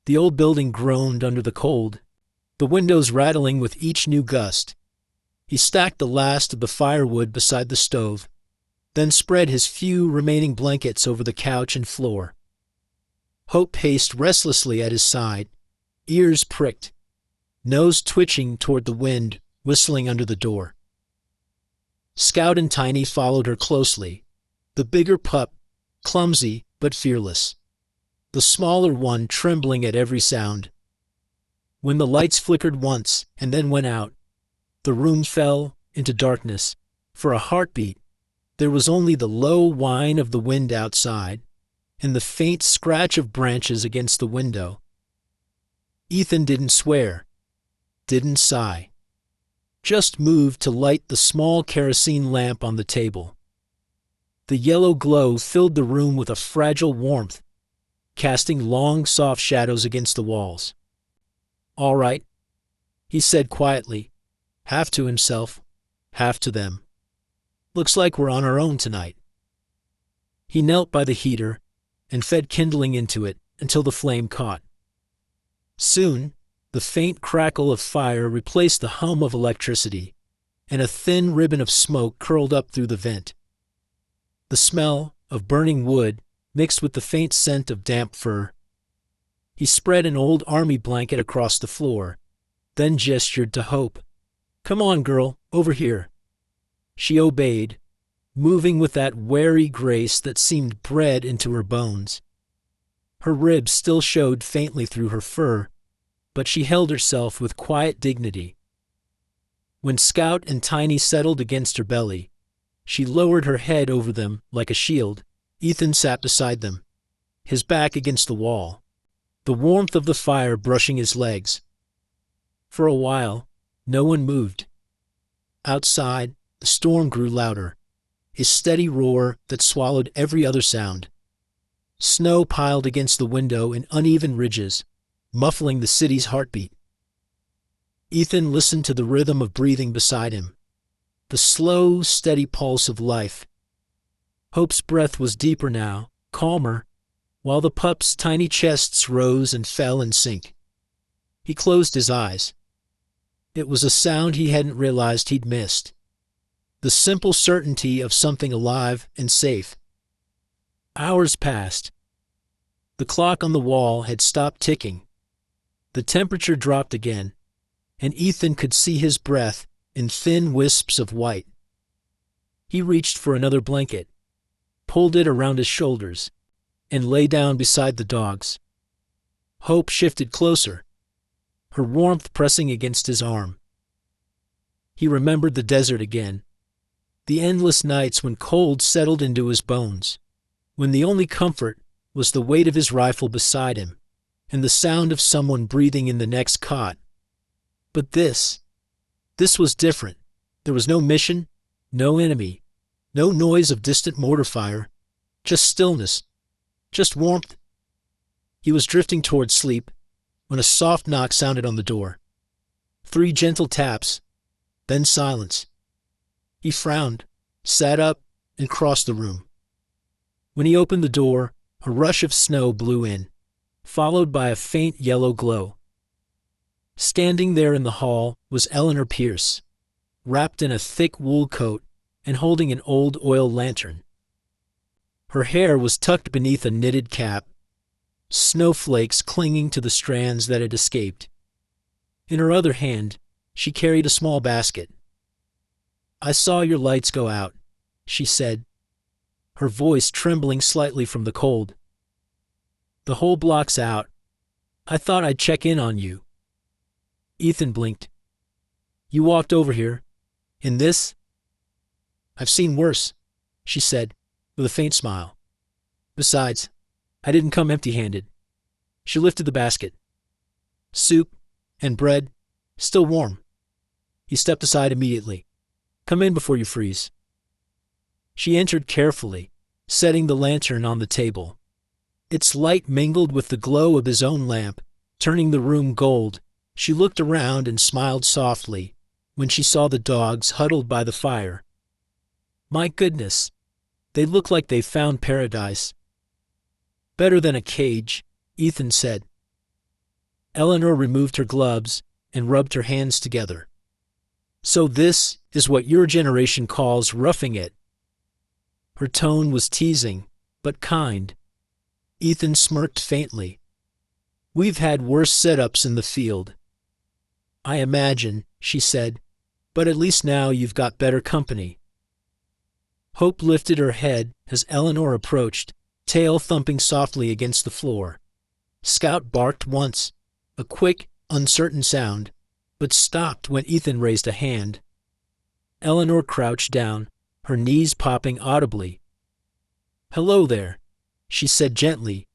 The old building groaned under the cold, the windows rattling with each new gust. He stacked the last of the firewood beside the stove, then spread his few remaining blankets over the couch and floor. Hope paced restlessly at his side, ears pricked, nose twitching toward the wind whistling under the door. Scout and Tiny followed her closely, the bigger pup clumsy but fearless, the smaller one trembling at every sound. When the lights flickered once and then went out, the room fell into darkness. For a heartbeat, there was only the low whine of the wind outside and the faint scratch of branches against the window. Ethan didn't swear, didn't sigh, just moved to light the small kerosene lamp on the table. The yellow glow filled the room with a fragile warmth, casting long, soft shadows against the walls. "All right," he said quietly, half to himself, half to them. "Looks like we're on our own tonight." He knelt by the heater and fed kindling into it until the flame caught. Soon, the faint crackle of fire replaced the hum of electricity, and a thin ribbon of smoke curled up through the vent. The smell of burning wood mixed with the faint scent of damp fur. He spread an old army blanket across the floor, then gestured to Hope. "Come on, girl, over here." She obeyed, moving with that wary grace that seemed bred into her bones. Her ribs still showed faintly through her fur, but she held herself with quiet dignity. When Scout and Tiny settled against her belly, she lowered her head over them like a shield. Ethan sat beside them, his back against the wall, the warmth of the fire brushing his legs. For a while, no one moved. Outside, the storm grew louder, a steady roar that swallowed every other sound. Snow piled against the window in uneven ridges, muffling the city's heartbeat. Ethan listened to the rhythm of breathing beside him, the slow, steady pulse of life. Hope's breath was deeper now, calmer, while the pup's tiny chests rose and fell in sync. He closed his eyes. It was a sound he hadn't realized he'd missed. The simple certainty of something alive and safe. Hours passed. The clock on the wall had stopped ticking. The temperature dropped again, and Ethan could see his breath in thin wisps of white. He reached for another blanket, pulled it around his shoulders, and lay down beside the dogs. Hope shifted closer, her warmth pressing against his arm. He remembered the desert again, the endless nights when cold settled into his bones, when the only comfort was the weight of his rifle beside him and the sound of someone breathing in the next cot. But this was different. There was no mission, no enemy, no noise of distant mortar fire, just stillness, just warmth. He was drifting toward sleep when a soft knock sounded on the door. 3 gentle taps, then silence. He frowned, sat up, and crossed the room. When he opened the door, a rush of snow blew in, followed by a faint yellow glow. Standing there in the hall was Eleanor Pierce, wrapped in a thick wool coat and holding an old oil lantern. Her hair was tucked beneath a knitted cap, snowflakes clinging to the strands that had escaped. In her other hand, she carried a small basket. "I saw your lights go out," she said, her voice trembling slightly from the cold. "The whole block's out. I thought I'd check in on you." Ethan blinked. "You walked over here? In this?" "I've seen worse," she said, with a faint smile. "Besides, I didn't come empty-handed." She lifted the basket. "Soup and bread, still warm." He stepped aside immediately. "Come in before you freeze." She entered carefully, setting the lantern on the table. Its light mingled with the glow of his own lamp, turning the room gold. She looked around and smiled softly when she saw the dogs huddled by the fire. My goodness, they look like they found paradise. "Better than a cage," Ethan said. Eleanor removed her gloves and rubbed her hands together. "So this is what your generation calls roughing it." Her tone was teasing, but kind. Ethan smirked faintly. "We've had worse setups in the field." "I imagine," she said, "but at least now you've got better company." Hope lifted her head as Eleanor approached, tail thumping softly against the floor. Scout barked once, a quick, uncertain sound, but stopped when Ethan raised a hand. Eleanor crouched down, her knees popping audibly. "Hello there," she said gently.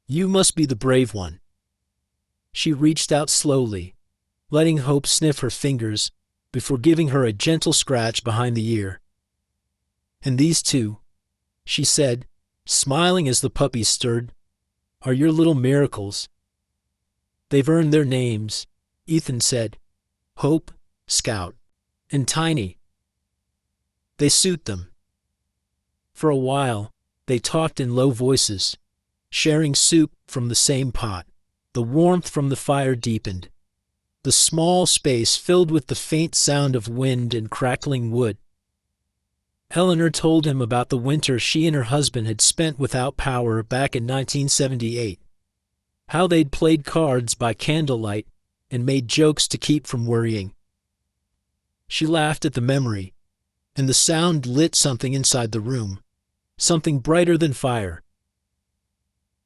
"You must be the brave one." She reached out slowly, letting Hope sniff her fingers before giving her a gentle scratch behind the ear. "And these two," she said, smiling as the puppies stirred, "are your little miracles." "They've earned their names," Ethan said. "Hope, Scout, and Tiny. They suit them." For a while, they talked in low voices, sharing soup from the same pot. The warmth from the fire deepened. The small space filled with the faint sound of wind and crackling wood. Eleanor told him about the winter she and her husband had spent without power back in 1978. How they'd played cards by candlelight and made jokes to keep from worrying. She laughed at the memory, and the sound lit something inside the room, something brighter than fire.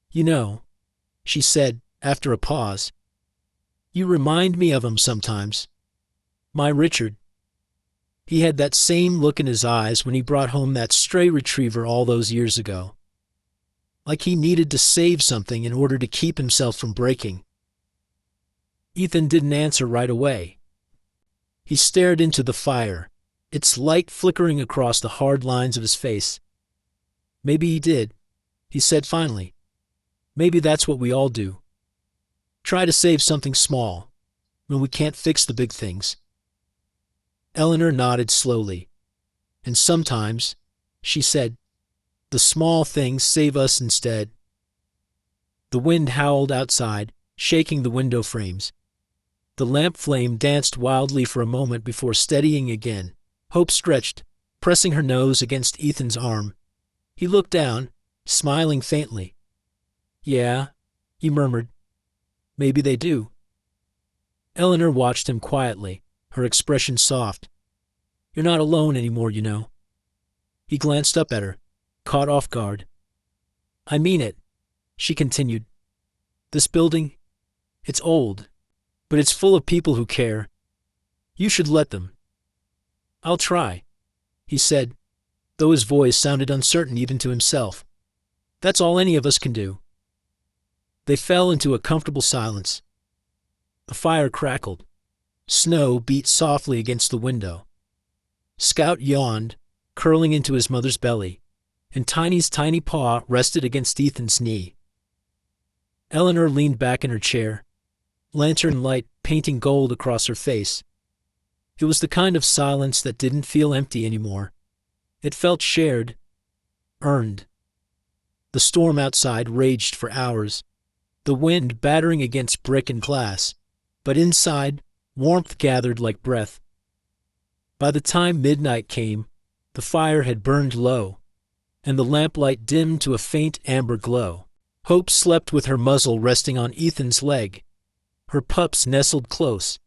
"You know," she said after a pause, "you remind me of him sometimes. My Richard. He had that same look in his eyes when he brought home that stray retriever all those years ago. Like he needed to save something in order to keep himself from breaking." Ethan didn't answer right away. He stared into the fire, its light flickering across the hard lines of his face. "Maybe he did," he said finally. "Maybe that's what we all do. Try to save something small when we can't fix the big things." Eleanor nodded slowly. "And sometimes," she said, "the small things save us instead." The wind howled outside, shaking the window frames. The lamp flame danced wildly for a moment before steadying again. Hope stretched, pressing her nose against Ethan's arm. He looked down, smiling faintly. "Yeah," he murmured. "Maybe they do." Eleanor watched him quietly, her expression soft. "You're not alone anymore, you know." He glanced up at her, caught off guard. "I mean it," she continued. "This building, it's old, but it's full of people who care. You should let them." "I'll try," he said, though his voice sounded uncertain even to himself. "That's all any of us can do." They fell into a comfortable silence. A fire crackled. Snow beat softly against the window. Scout yawned, curling into his mother's belly, and Tiny's tiny paw rested against Ethan's knee. Eleanor leaned back in her chair, lantern light painting gold across her face. It was the kind of silence that didn't feel empty anymore. It felt shared, earned. The storm outside raged for hours, the wind battering against brick and glass, but inside, warmth gathered like breath. By the time midnight came, the fire had burned low, and the lamplight dimmed to a faint amber glow. Hope slept with her muzzle resting on Ethan's leg, her pups nestled close.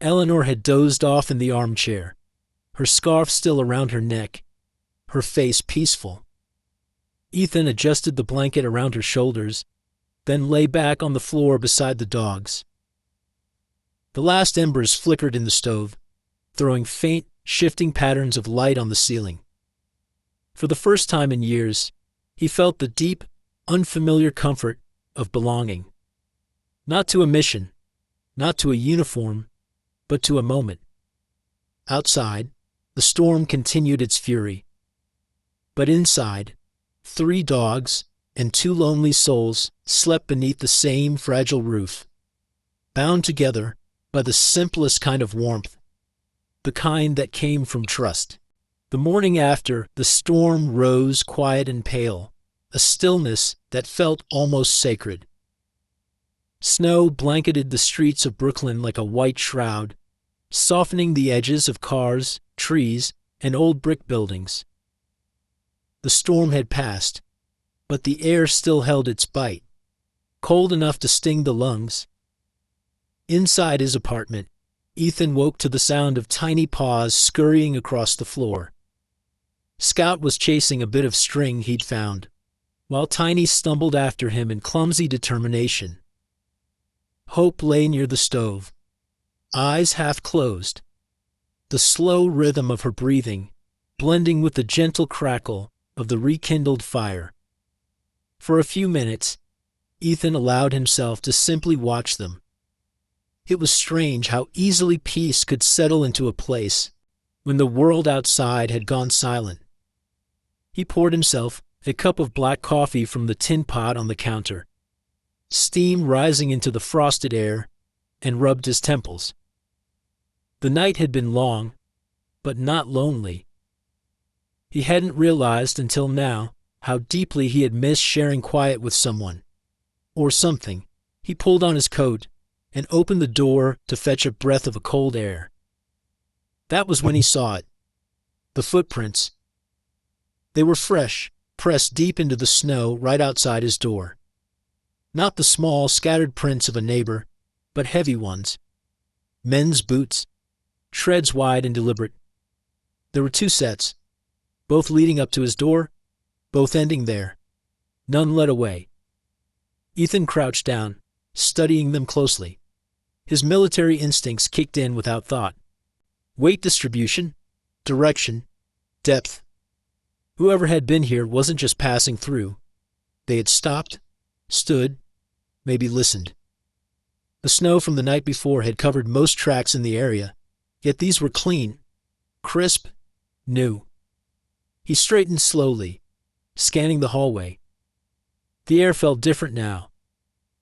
Eleanor had dozed off in the armchair, her scarf still around her neck, her face peaceful. Ethan adjusted the blanket around her shoulders, then lay back on the floor beside the dogs. The last embers flickered in the stove, throwing faint, shifting patterns of light on the ceiling. For the first time in years, he felt the deep, unfamiliar comfort of belonging. Not to a mission, not to a uniform, but to a moment. Outside, the storm continued its fury. But inside, 3 dogs and 2 lonely souls slept beneath the same fragile roof, bound together by the simplest kind of warmth, the kind that came from trust. The morning after, the storm rose quiet and pale, a stillness that felt almost sacred. Snow blanketed the streets of Brooklyn like a white shroud, softening the edges of cars, trees, and old brick buildings. The storm had passed, but the air still held its bite, cold enough to sting the lungs. Inside his apartment, Ethan woke to the sound of tiny paws scurrying across the floor. Scout was chasing a bit of string he'd found, while Tiny stumbled after him in clumsy determination. Hope lay near the stove, eyes half closed, the slow rhythm of her breathing blending with the gentle crackle of the rekindled fire. For a few minutes, Ethan allowed himself to simply watch them. It was strange how easily peace could settle into a place when the world outside had gone silent. He poured himself a cup of black coffee from the tin pot on the counter, steam rising into the frosted air, and rubbed his temples. The night had been long, but not lonely. He hadn't realized until now how deeply he had missed sharing quiet with someone, or something. He pulled on his coat and opened the door to fetch a breath of cold air. That was when he saw it. The footprints. They were fresh, pressed deep into the snow right outside his door. Not the small, scattered prints of a neighbor, but heavy ones. Men's boots, treads wide and deliberate. There were 2 sets, both leading up to his door, both ending there. None led away. Ethan crouched down, studying them closely. His military instincts kicked in without thought. Weight distribution, direction, depth. Whoever had been here wasn't just passing through. They had stopped, stood, maybe listened. The snow from the night before had covered most tracks in the area, yet these were clean, crisp, new. He straightened slowly, scanning the hallway. The air felt different now,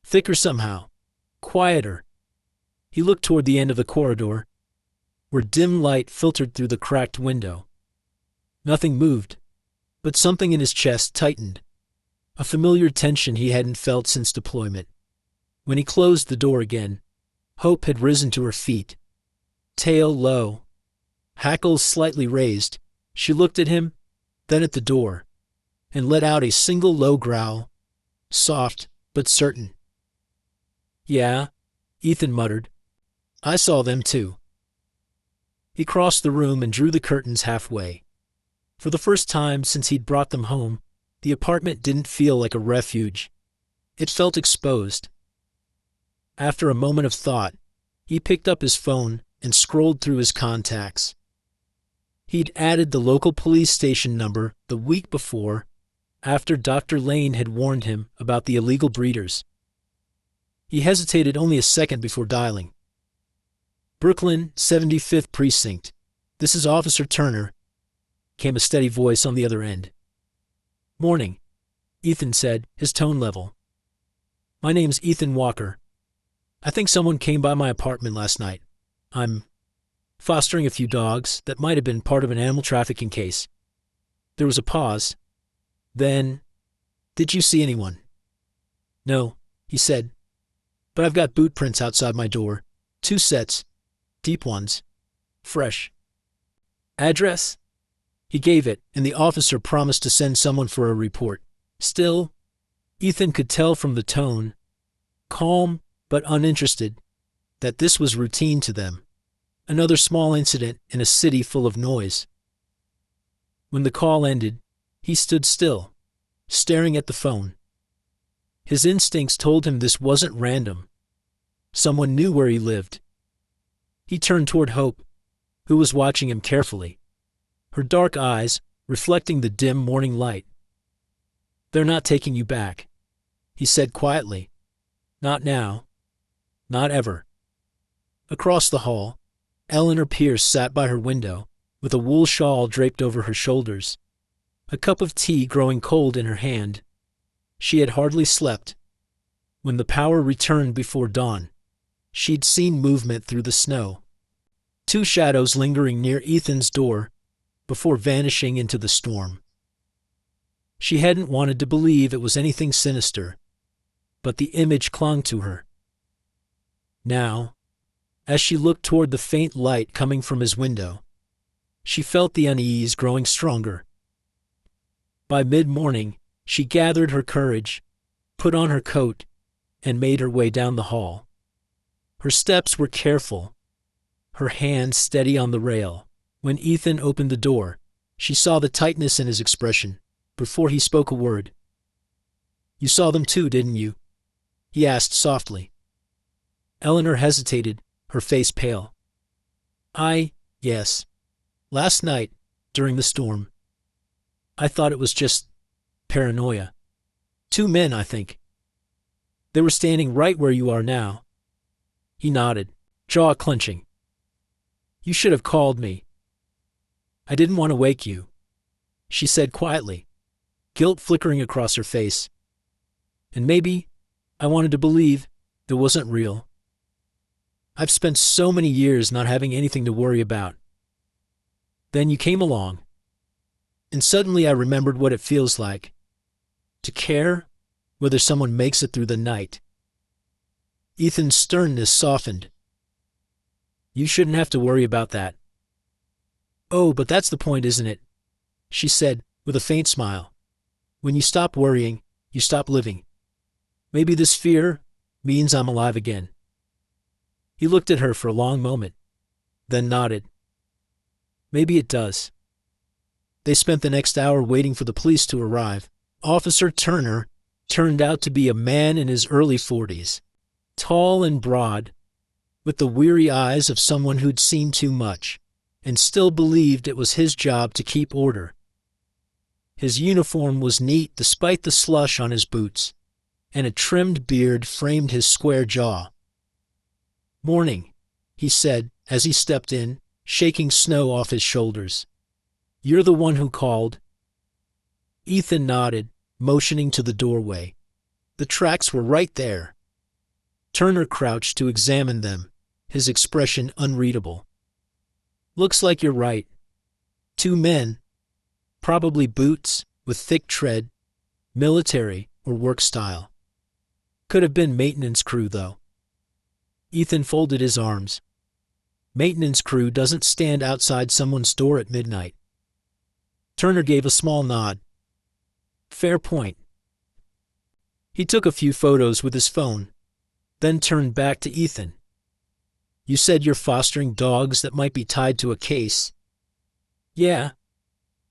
thicker somehow, quieter. He looked toward the end of the corridor, where dim light filtered through the cracked window. Nothing moved, but something in his chest tightened, a familiar tension he hadn't felt since deployment. When he closed the door again, Hope had risen to her feet, tail low, hackles slightly raised. She looked at him, then at the door, and let out a single low growl, soft but certain. "Yeah," Ethan muttered. "I saw them too." He crossed the room and drew the curtains halfway. For the first time since he'd brought them home, the apartment didn't feel like a refuge. It felt exposed. After a moment of thought, he picked up his phone and scrolled through his contacts. He'd added the local police station number the week before, after Dr. Lane had warned him about the illegal breeders. He hesitated only a second before dialing. "Brooklyn, 75th Precinct. This is Officer Turner," came a steady voice on the other end. "Morning," Ethan said, his tone level. "My name's Ethan Walker. I think someone came by my apartment last night. I'm fostering a few dogs that might have been part of an animal trafficking case." There was a pause. Then, "Did you see anyone?" "No," he said, "but I've got boot prints outside my door. 2 sets. Deep ones. Fresh." "Address?" He gave it, and the officer promised to send someone for a report. Still, Ethan could tell from the tone, calm but uninterested, that this was routine to them. Another small incident in a city full of noise. When the call ended, he stood still, staring at the phone. His instincts told him this wasn't random. Someone knew where he lived. He turned toward Hope, who was watching him carefully, her dark eyes reflecting the dim morning light. "They're not taking you back," he said quietly. "Not now. Not ever." Across the hall, Eleanor Pierce sat by her window, with a wool shawl draped over her shoulders, a cup of tea growing cold in her hand. She had hardly slept. When the power returned before dawn, she'd seen movement through the snow. 2 shadows lingering near Ethan's door before vanishing into the storm. She hadn't wanted to believe it was anything sinister, but the image clung to her. Now, as she looked toward the faint light coming from his window, she felt the unease growing stronger. By mid-morning, she gathered her courage, put on her coat, and made her way down the hall. Her steps were careful, her hand steady on the rail. When Ethan opened the door, she saw the tightness in his expression before he spoke a word. "You saw them too, didn't you?" he asked softly. Eleanor hesitated, her face pale. Yes. Last night, during the storm. I thought it was just paranoia. 2 men, I think. They were standing right where you are now." He nodded, jaw clenching. "You should have called me." "I didn't want to wake you," she said quietly, guilt flickering across her face. "And maybe I wanted to believe it wasn't real. I've spent so many years not having anything to worry about. Then you came along, and suddenly I remembered what it feels like to care whether someone makes it through the night." Ethan's sternness softened. "You shouldn't have to worry about that." "Oh, but that's the point, isn't it?" she said, with a faint smile. "When you stop worrying, you stop living. Maybe this fear means I'm alive again." He looked at her for a long moment, then nodded. "Maybe it does." They spent the next hour waiting for the police to arrive. Officer Turner turned out to be a man in his early 40s, tall and broad, with the weary eyes of someone who'd seen too much, and still believed it was his job to keep order. His uniform was neat despite the slush on his boots, and a trimmed beard framed his square jaw. "Morning," he said as he stepped in, shaking snow off his shoulders. "You're the one who called?" Ethan nodded, motioning to the doorway. The tracks were right there. Turner crouched to examine them, his expression unreadable. "Looks like you're right. 2 men. Probably boots, with thick tread, military or work style. Could have been maintenance crew, though." Ethan folded his arms. Maintenance crew doesn't stand outside someone's door at midnight. Turner gave a small nod. "Fair point." He took a few photos with his phone, then turned back to Ethan. "You said you're fostering dogs that might be tied to a case." "Yeah."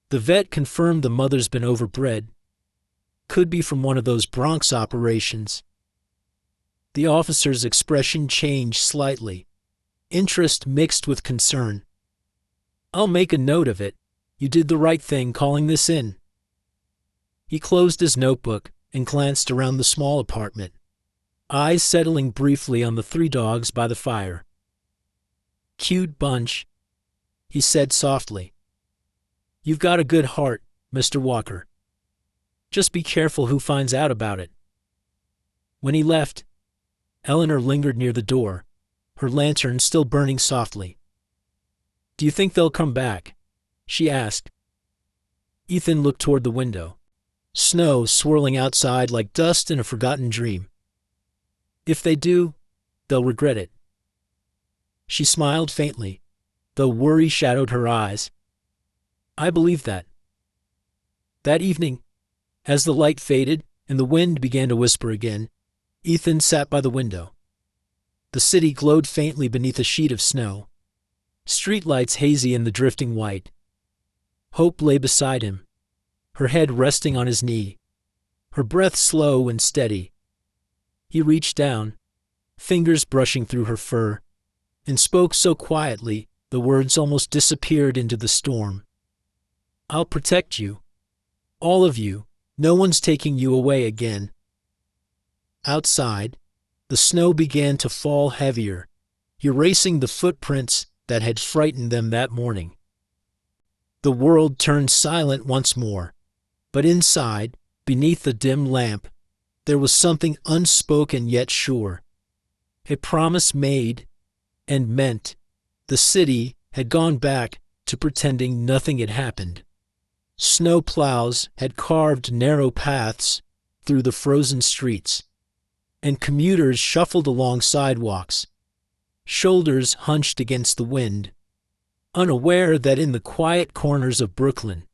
The vet confirmed the mother's been overbred. Could be from one of those Bronx operations. The officer's expression changed slightly, interest mixed with concern. "I'll make a note of it. You did the right thing calling this in." He closed his notebook and glanced around the small apartment, eyes settling briefly on the 3 dogs by the fire. "Cute bunch," he said softly. "You've got a good heart, Mr. Walker. Just be careful who finds out about it." When he left, Eleanor lingered near the door, her lantern still burning softly. "Do you think they'll come back?" she asked. Ethan looked toward the window. Snow swirling outside like dust in a forgotten dream. "If they do, they'll regret it." She smiled faintly, though worry shadowed her eyes. "I believe that." That evening, as the light faded and the wind began to whisper again, Ethan sat by the window. The city glowed faintly beneath a sheet of snow, streetlights hazy in the drifting white. Hope lay beside him, her head resting on his knee, her breath slow and steady. He reached down, fingers brushing through her fur, and spoke so quietly the words almost disappeared into the storm. "I'll protect you. All of you. No one's taking you away again." Outside, the snow began to fall heavier, erasing the footprints that had frightened them that morning. The world turned silent once more, but inside, beneath the dim lamp, there was something unspoken yet sure. A promise made and meant. The city had gone back to pretending nothing had happened. Snow plows had carved narrow paths through the frozen streets, and commuters shuffled along sidewalks, shoulders hunched against the wind, unaware that in the quiet corners of Brooklyn,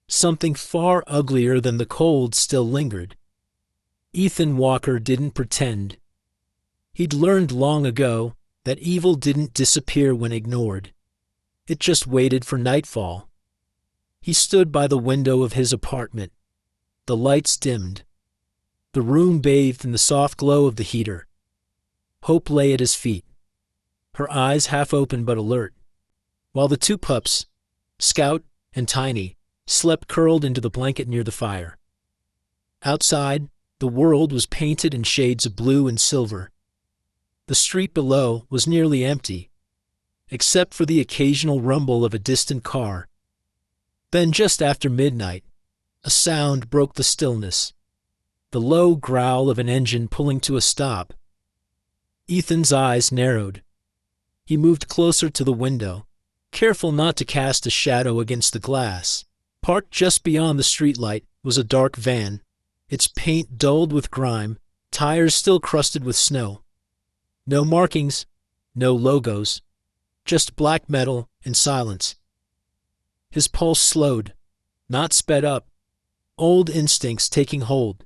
something far uglier than the cold still lingered. Ethan Walker didn't pretend. He'd learned long ago that evil didn't disappear when ignored. It just waited for nightfall. He stood by the window of his apartment. The lights dimmed. The room bathed in the soft glow of the heater. Hope lay at his feet, her eyes half open but alert, while the 2 pups, Scout and Tiny, slept curled into the blanket near the fire. Outside, the world was painted in shades of blue and silver. The street below was nearly empty, except for the occasional rumble of a distant car. Then, just after midnight, a sound broke the stillness, the low growl of an engine pulling to a stop. Ethan's eyes narrowed. He moved closer to the window, careful not to cast a shadow against the glass. Parked just beyond the streetlight was a dark van, its paint dulled with grime, tires still crusted with snow. No markings, no logos, just black metal and silence. His pulse slowed, not sped up, old instincts taking hold.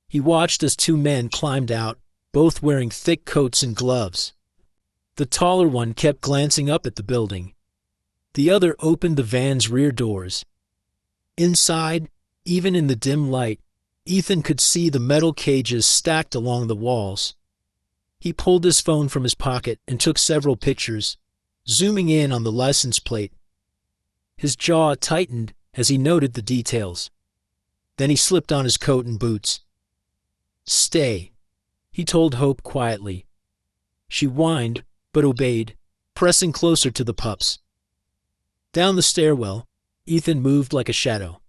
He watched as 2 men climbed out, both wearing thick coats and gloves. The taller one kept glancing up at the building. The other opened the van's rear doors. Inside, even in the dim light, Ethan could see the metal cages stacked along the walls. He pulled his phone from his pocket and took several pictures, zooming in on the license plate. His jaw tightened as he noted the details. Then he slipped on his coat and boots. "Stay," he told Hope quietly. She whined, but obeyed, pressing closer to the pups. Down the stairwell, Ethan moved like a shadow.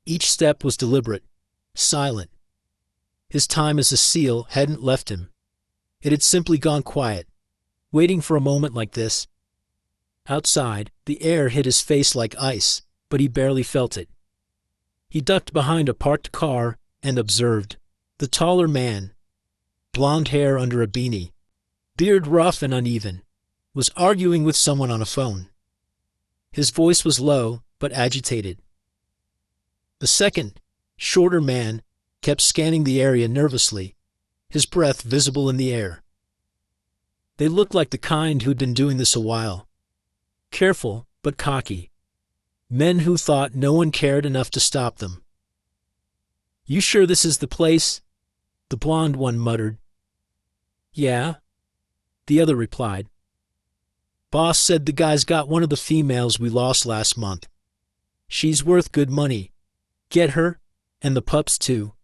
Each step was deliberate, silent. His time as a SEAL hadn't left him. It had simply gone quiet, waiting for a moment like this. Outside, the air hit his face like ice, but he barely felt it. He ducked behind a parked car and observed. The taller man, blonde hair under a beanie, beard rough and uneven, was arguing with someone on a phone. His voice was low but agitated. The second, shorter man kept scanning the area nervously, his breath visible in the air. They looked like the kind who'd been doing this a while. Careful but cocky. Men who thought no one cared enough to stop them. "You sure this is the place?" the blonde one muttered. "Yeah," the other replied. "Boss said the guy's got one of the females we lost last month. She's worth good money. Get her, And the pups too.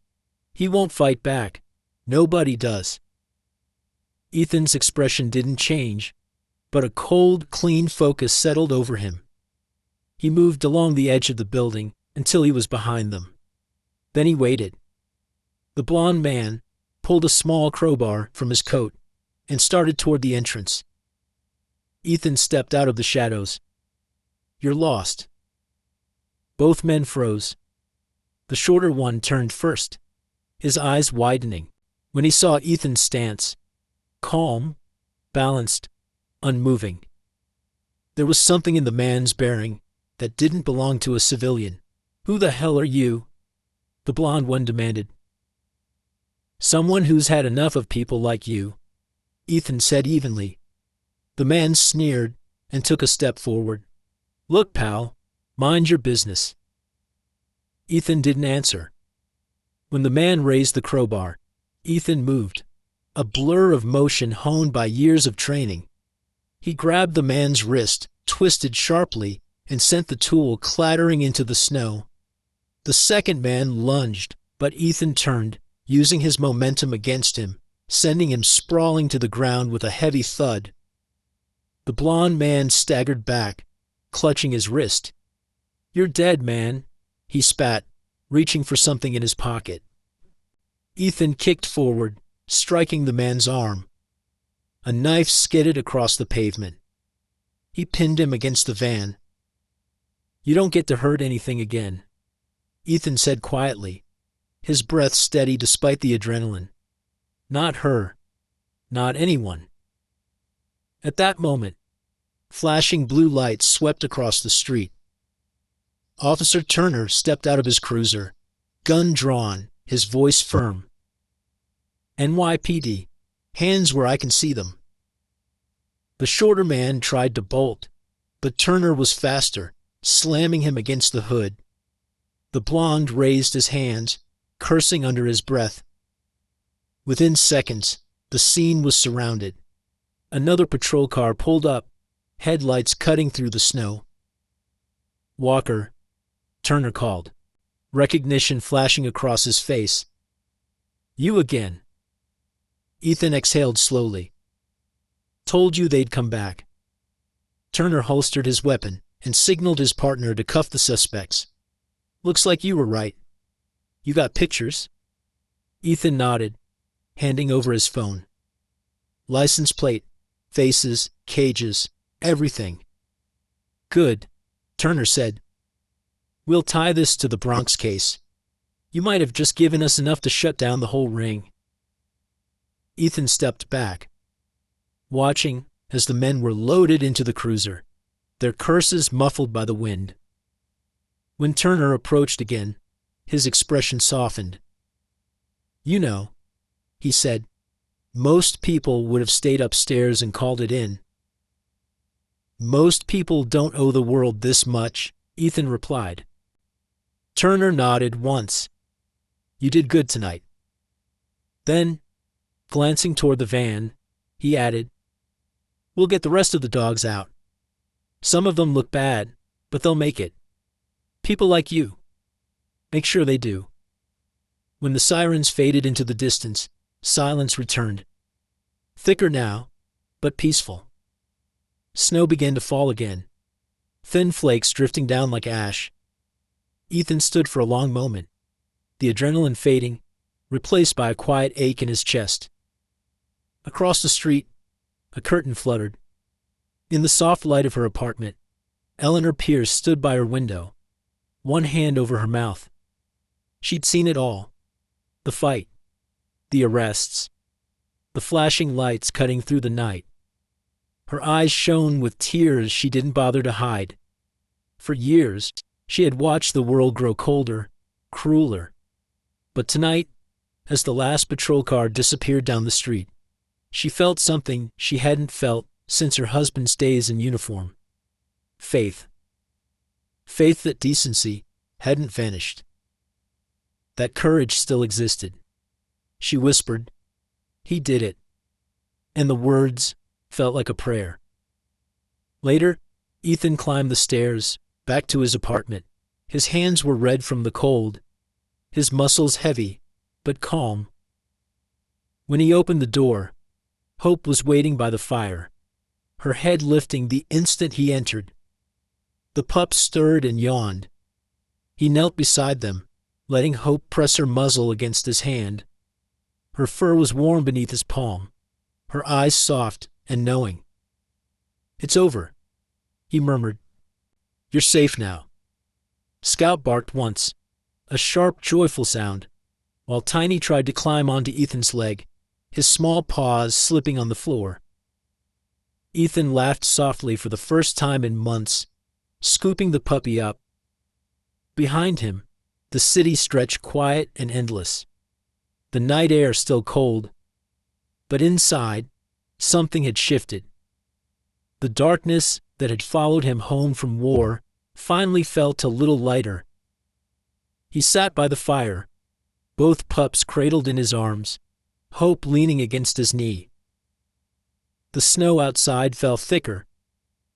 He won't fight back. Nobody does. Ethan's expression didn't change, but a cold, clean focus settled over him. He moved along the edge of the building until he was behind them. Then he waited. The blond man pulled a small crowbar from his coat and started toward the entrance. Ethan stepped out of the shadows. "You're lost." Both men froze. The shorter one turned first, his eyes widening when he saw Ethan's stance, calm, balanced, unmoving. There was something in the man's bearing that didn't belong to a civilian. "Who the hell are you?" the blond one demanded. "Someone who's had enough of people like you," Ethan said evenly. The man sneered and took a step forward. "Look, pal, mind your business." Ethan didn't answer. When the man raised the crowbar, Ethan moved, a blur of motion honed by years of training. He grabbed the man's wrist, twisted sharply, and sent the tool clattering into the snow. The second man lunged, but Ethan turned, using his momentum against him, sending him sprawling to the ground with a heavy thud. The blond man staggered back, clutching his wrist. "You're dead, man," he spat, reaching for something in his pocket. Ethan kicked forward, striking the man's arm. A knife skidded across the pavement. He pinned him against the van. "You don't get to hurt anything again," Ethan said quietly, his breath steady despite the adrenaline. "Not her. Not anyone." At that moment, flashing blue lights swept across the street. Officer Turner stepped out of his cruiser, gun drawn, his voice firm. "NYPD, hands where I can see them." The shorter man tried to bolt, but Turner was faster, slamming him against the hood. The blonde raised his hands, cursing under his breath. Within seconds, the scene was surrounded. Another patrol car pulled up, headlights cutting through the snow. "Walker," Turner called, recognition flashing across his face. "You again." Ethan exhaled slowly. "Told you they'd come back." Turner holstered his weapon and signaled his partner to cuff the suspects. "Looks like you were right. You got pictures?" Ethan nodded, handing over his phone. "License plate, faces, cages, everything." "Good," Turner said. "We'll tie this to the Bronx case. You might have just given us enough to shut down the whole ring." Ethan stepped back, watching as the men were loaded into the cruiser, their curses muffled by the wind. When Turner approached again, his expression softened. "You know," he said, "most people would have stayed upstairs and called it in." "Most people don't owe the world this much," Ethan replied. Turner nodded once. "You did good tonight." Then, glancing toward the van, he added, "We'll get the rest of the dogs out. Some of them look bad, but they'll make it. People like you. Make sure they do." When the sirens faded into the distance, silence returned. Thicker now, but peaceful. Snow began to fall again, thin flakes drifting down like ash. Ethan stood for a long moment, the adrenaline fading, replaced by a quiet ache in his chest. Across the street, a curtain fluttered. In the soft light of her apartment, Eleanor Pierce stood by her window, one hand over her mouth. She'd seen it all. The fight, the arrests, the flashing lights cutting through the night. Her eyes shone with tears she didn't bother to hide. For years, she had watched the world grow colder, crueler. But tonight, as the last patrol car disappeared down the street, she felt something she hadn't felt since her husband's days in uniform. Faith. Faith that decency hadn't vanished. That courage still existed. She whispered, "He did it." And the words felt like a prayer. Later, Ethan climbed the stairs back to his apartment. His hands were red from the cold, his muscles heavy, but calm. When he opened the door, Hope was waiting by the fire, her head lifting the instant he entered. The pups stirred and yawned. He knelt beside them, letting Hope press her muzzle against his hand. Her fur was warm beneath his palm, her eyes soft and knowing. "It's over," he murmured. "You're safe now." Scout barked once, a sharp, joyful sound, while Tiny tried to climb onto Ethan's leg, his small paws slipping on the floor. Ethan laughed softly for the first time in months, scooping the puppy up. Behind him, the city stretched quiet and endless, the night air still cold. But inside, something had shifted. The darkness that had followed him home from war finally felt a little lighter. He sat by the fire, both pups cradled in his arms, Hope leaning against his knee. The snow outside fell thicker,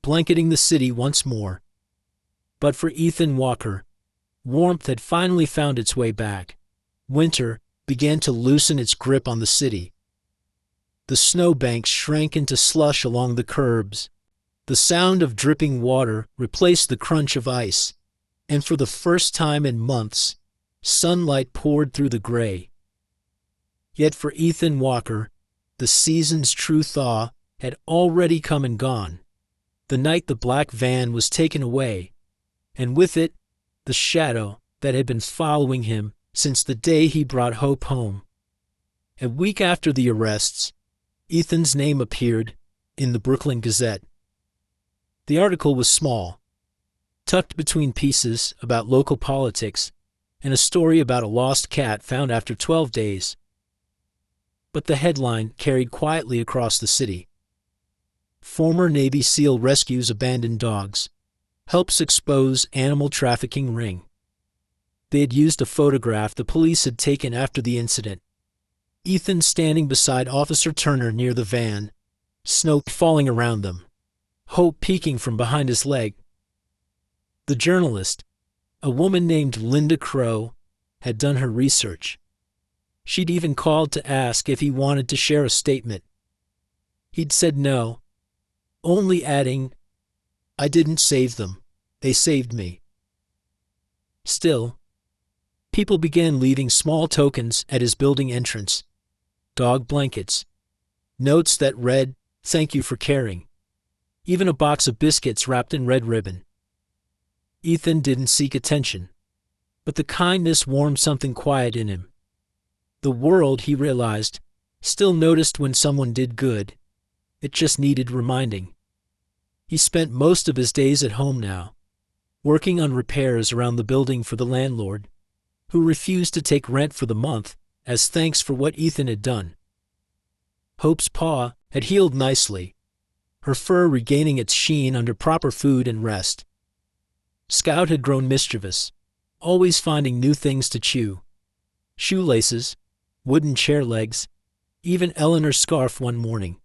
blanketing the city once more. But for Ethan Walker, warmth had finally found its way back. Winter began to loosen its grip on the city. The snowbanks shrank into slush along the curbs. The sound of dripping water replaced the crunch of ice, and for the first time in months, sunlight poured through the gray. Yet for Ethan Walker, the season's true thaw had already come and gone. The night the black van was taken away, and with it, the shadow that had been following him since the day he brought Hope home. A week after the arrests, Ethan's name appeared in the Brooklyn Gazette. The article was small, tucked between pieces about local politics and a story about a lost cat found after 12 days. But the headline carried quietly across the city. Former Navy SEAL rescues abandoned dogs, helps expose animal trafficking ring. They had used a photograph the police had taken after the incident. Ethan standing beside Officer Turner near the van, snow falling around them, Hope peeking from behind his leg. The journalist, a woman named Linda Crow, had done her research. She'd even called to ask if he wanted to share a statement. He'd said no, only adding, "I didn't save them. They saved me." Still, people began leaving small tokens at his building entrance. Dog blankets, notes that read, "Thank you for caring," even a box of biscuits wrapped in red ribbon. Ethan didn't seek attention, but the kindness warmed something quiet in him. The world, he realized, still noticed when someone did good. It just needed reminding. He spent most of his days at home now, working on repairs around the building for the landlord, who refused to take rent for the month as thanks for what Ethan had done. Hope's paw had healed nicely, her fur regaining its sheen under proper food and rest. Scout had grown mischievous, always finding new things to chew. Shoelaces, wooden chair legs, even Eleanor's scarf one morning.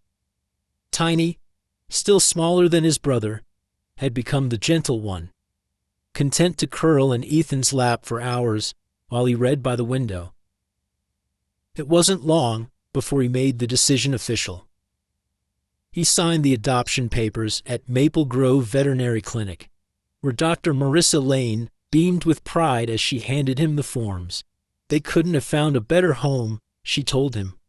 Tiny, still smaller than his brother, had become the gentle one, content to curl in Ethan's lap for hours while he read by the window. It wasn't long before he made the decision official. He signed the adoption papers at Maple Grove Veterinary Clinic, where Dr. Marissa Lane beamed with pride as she handed him the forms. They couldn't have found a better home, she told him.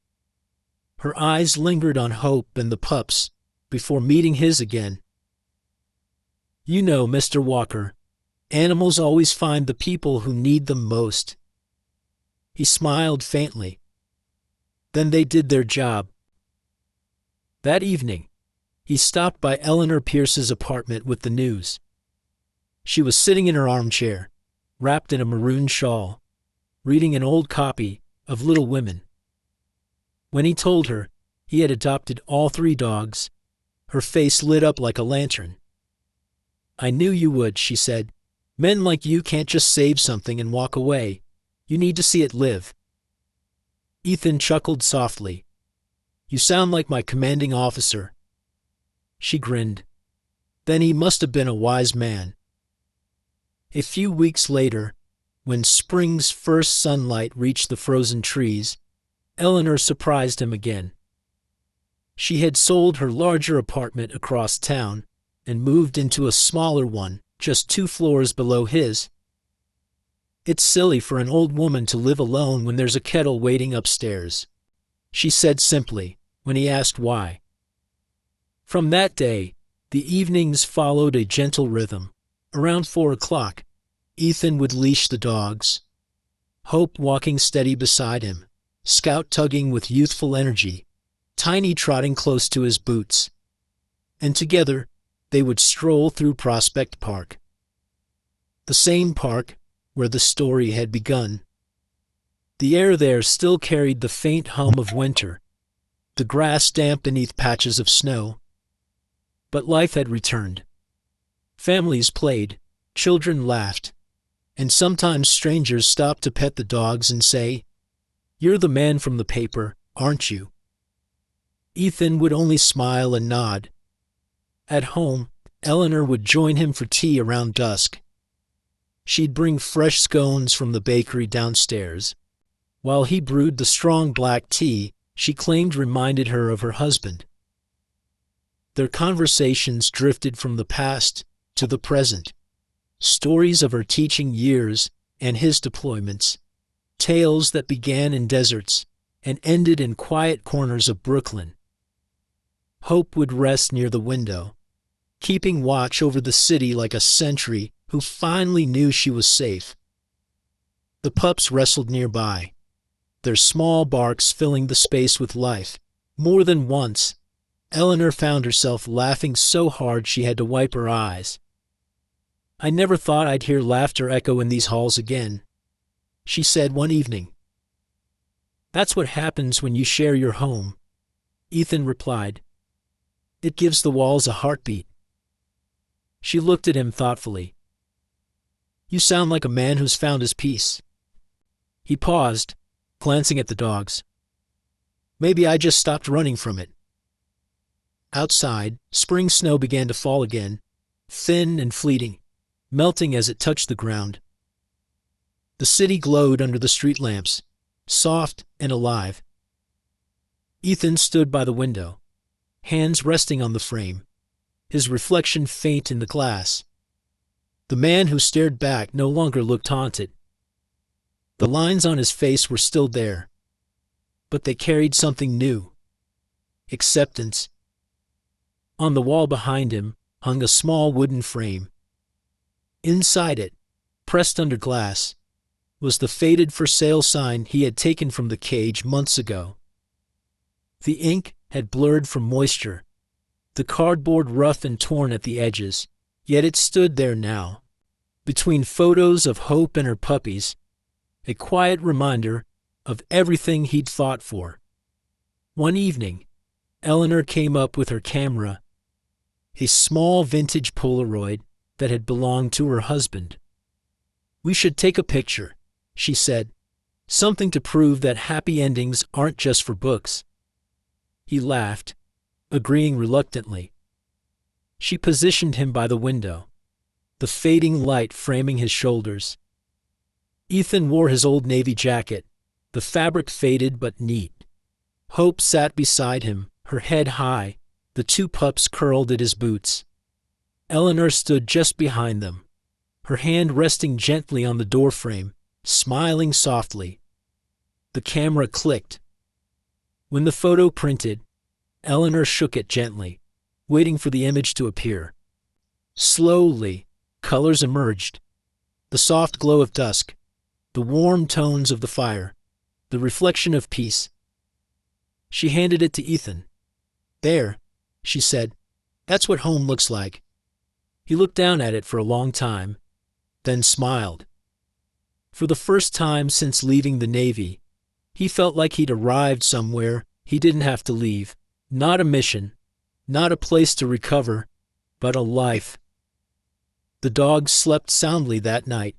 Her eyes lingered on Hope and the pups before meeting his again. "You know, Mr. Walker, animals always find the people who need them most." He smiled faintly. Then they did their job. That evening, he stopped by Eleanor Pierce's apartment with the news. She was sitting in her armchair, wrapped in a maroon shawl, reading an old copy of Little Women. When he told her he had adopted all 3 dogs, her face lit up like a lantern. "I knew you would," she said. "Men like you can't just save something and walk away. You need to see it live." Ethan chuckled softly. "You sound like my commanding officer." She grinned. Then he must have been a wise man. A few weeks later, When spring's first sunlight reached the frozen trees, Eleanor surprised him again. She had sold her larger apartment across town and moved into a smaller one just 2 floors below his. "It's silly for an old woman to live alone when there's a kettle waiting upstairs," she said simply when he asked why. From that day, the evenings followed a gentle rhythm. Around 4 o'clock, Ethan would leash the dogs, Hope walking steady beside him, Scout tugging with youthful energy, Tiny trotting close to his boots. And together, they would stroll through Prospect Park. The same park where the story had begun. The air there still carried the faint hum of winter, the grass damp beneath patches of snow. But life had returned. Families played, children laughed, and sometimes strangers stopped to pet the dogs and say, "You're the man from the paper, aren't you?" Ethan would only smile and nod. At home, Eleanor would join him for tea around dusk. She'd bring fresh scones from the bakery downstairs, while he brewed the strong black tea she claimed reminded her of her husband. Their conversations drifted from the past to the present. Stories of her teaching years and his deployments, tales that began in deserts and ended in quiet corners of Brooklyn. Hope would rest near the window, keeping watch over the city like a sentry who finally knew she was safe. The pups wrestled nearby, their small barks filling the space with life. More than once, Eleanor found herself laughing so hard she had to wipe her eyes. "I never thought I'd hear laughter echo in these halls again," she said one evening. "That's what happens when you share your home," Ethan replied. "It gives the walls a heartbeat." She looked at him thoughtfully. "You sound like a man who's found his peace." He paused, glancing at the dogs. "Maybe I just stopped running from it." Outside, spring snow began to fall again, thin and fleeting, melting as it touched the ground. The city glowed under the street lamps, soft and alive. Ethan stood by the window, hands resting on the frame, his reflection faint in the glass. The man who stared back no longer looked haunted. The lines on his face were still there, but they carried something new: acceptance. On the wall behind him hung a small wooden frame. Inside it, pressed under glass, was the faded for sale sign he had taken from the cage months ago. The ink had blurred from moisture, the cardboard rough and torn at the edges, yet it stood there now, between photos of Hope and her puppies, a quiet reminder of everything he'd fought for. One evening, Eleanor came up with her camera, a small vintage Polaroid that had belonged to her husband. "We should take a picture," she said, "something to prove that happy endings aren't just for books." He laughed, agreeing reluctantly. She positioned him by the window, the fading light framing his shoulders. Ethan wore his old navy jacket, the fabric faded but neat. Hope sat beside him, her head high, the 2 pups curled at his boots. Eleanor stood just behind them, her hand resting gently on the doorframe, smiling softly. The camera clicked. When the photo printed, Eleanor shook it gently, waiting for the image to appear. Slowly, colors emerged: the soft glow of dusk, the warm tones of the fire, the reflection of peace. She handed it to Ethan. "There," she said, "that's what home looks like." He looked down at it for a long time, then smiled. For the first time since leaving the Navy, he felt like he'd arrived somewhere he didn't have to leave. Not a mission, not a place to recover, but a life. The dogs slept soundly that night.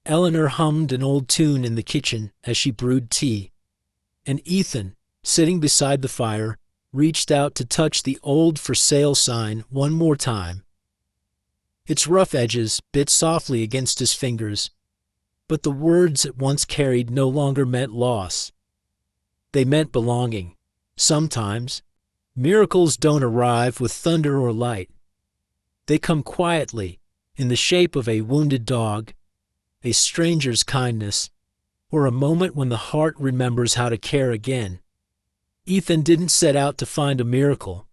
Eleanor hummed an old tune in the kitchen as she brewed tea, and Ethan, sitting beside the fire, reached out to touch the old for sale sign one more time. Its rough edges bit softly against his fingers, But the words it once carried no longer meant loss. They meant belonging. Sometimes, miracles don't arrive with thunder or light. They come quietly, in the shape of a wounded dog, a stranger's kindness, or a moment when the heart remembers how to care again. Ethan didn't set out to find a miracle,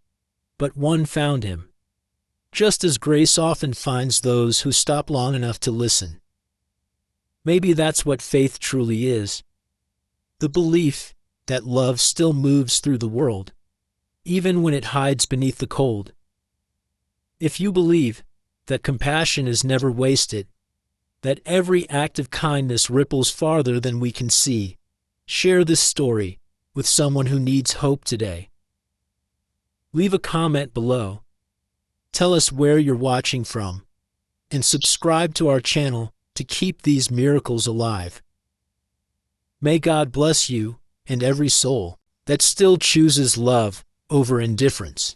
but one found him, just as grace often finds those who stop long enough to listen. Maybe that's what faith truly is, the belief that love still moves through the world, even when it hides beneath the cold. If you believe that compassion is never wasted, that every act of kindness ripples farther than we can see, share this story with someone who needs hope today. Leave a comment below. Tell us where you're watching from, and subscribe to our channel to keep these miracles alive. May God bless you and every soul that still chooses love over indifference.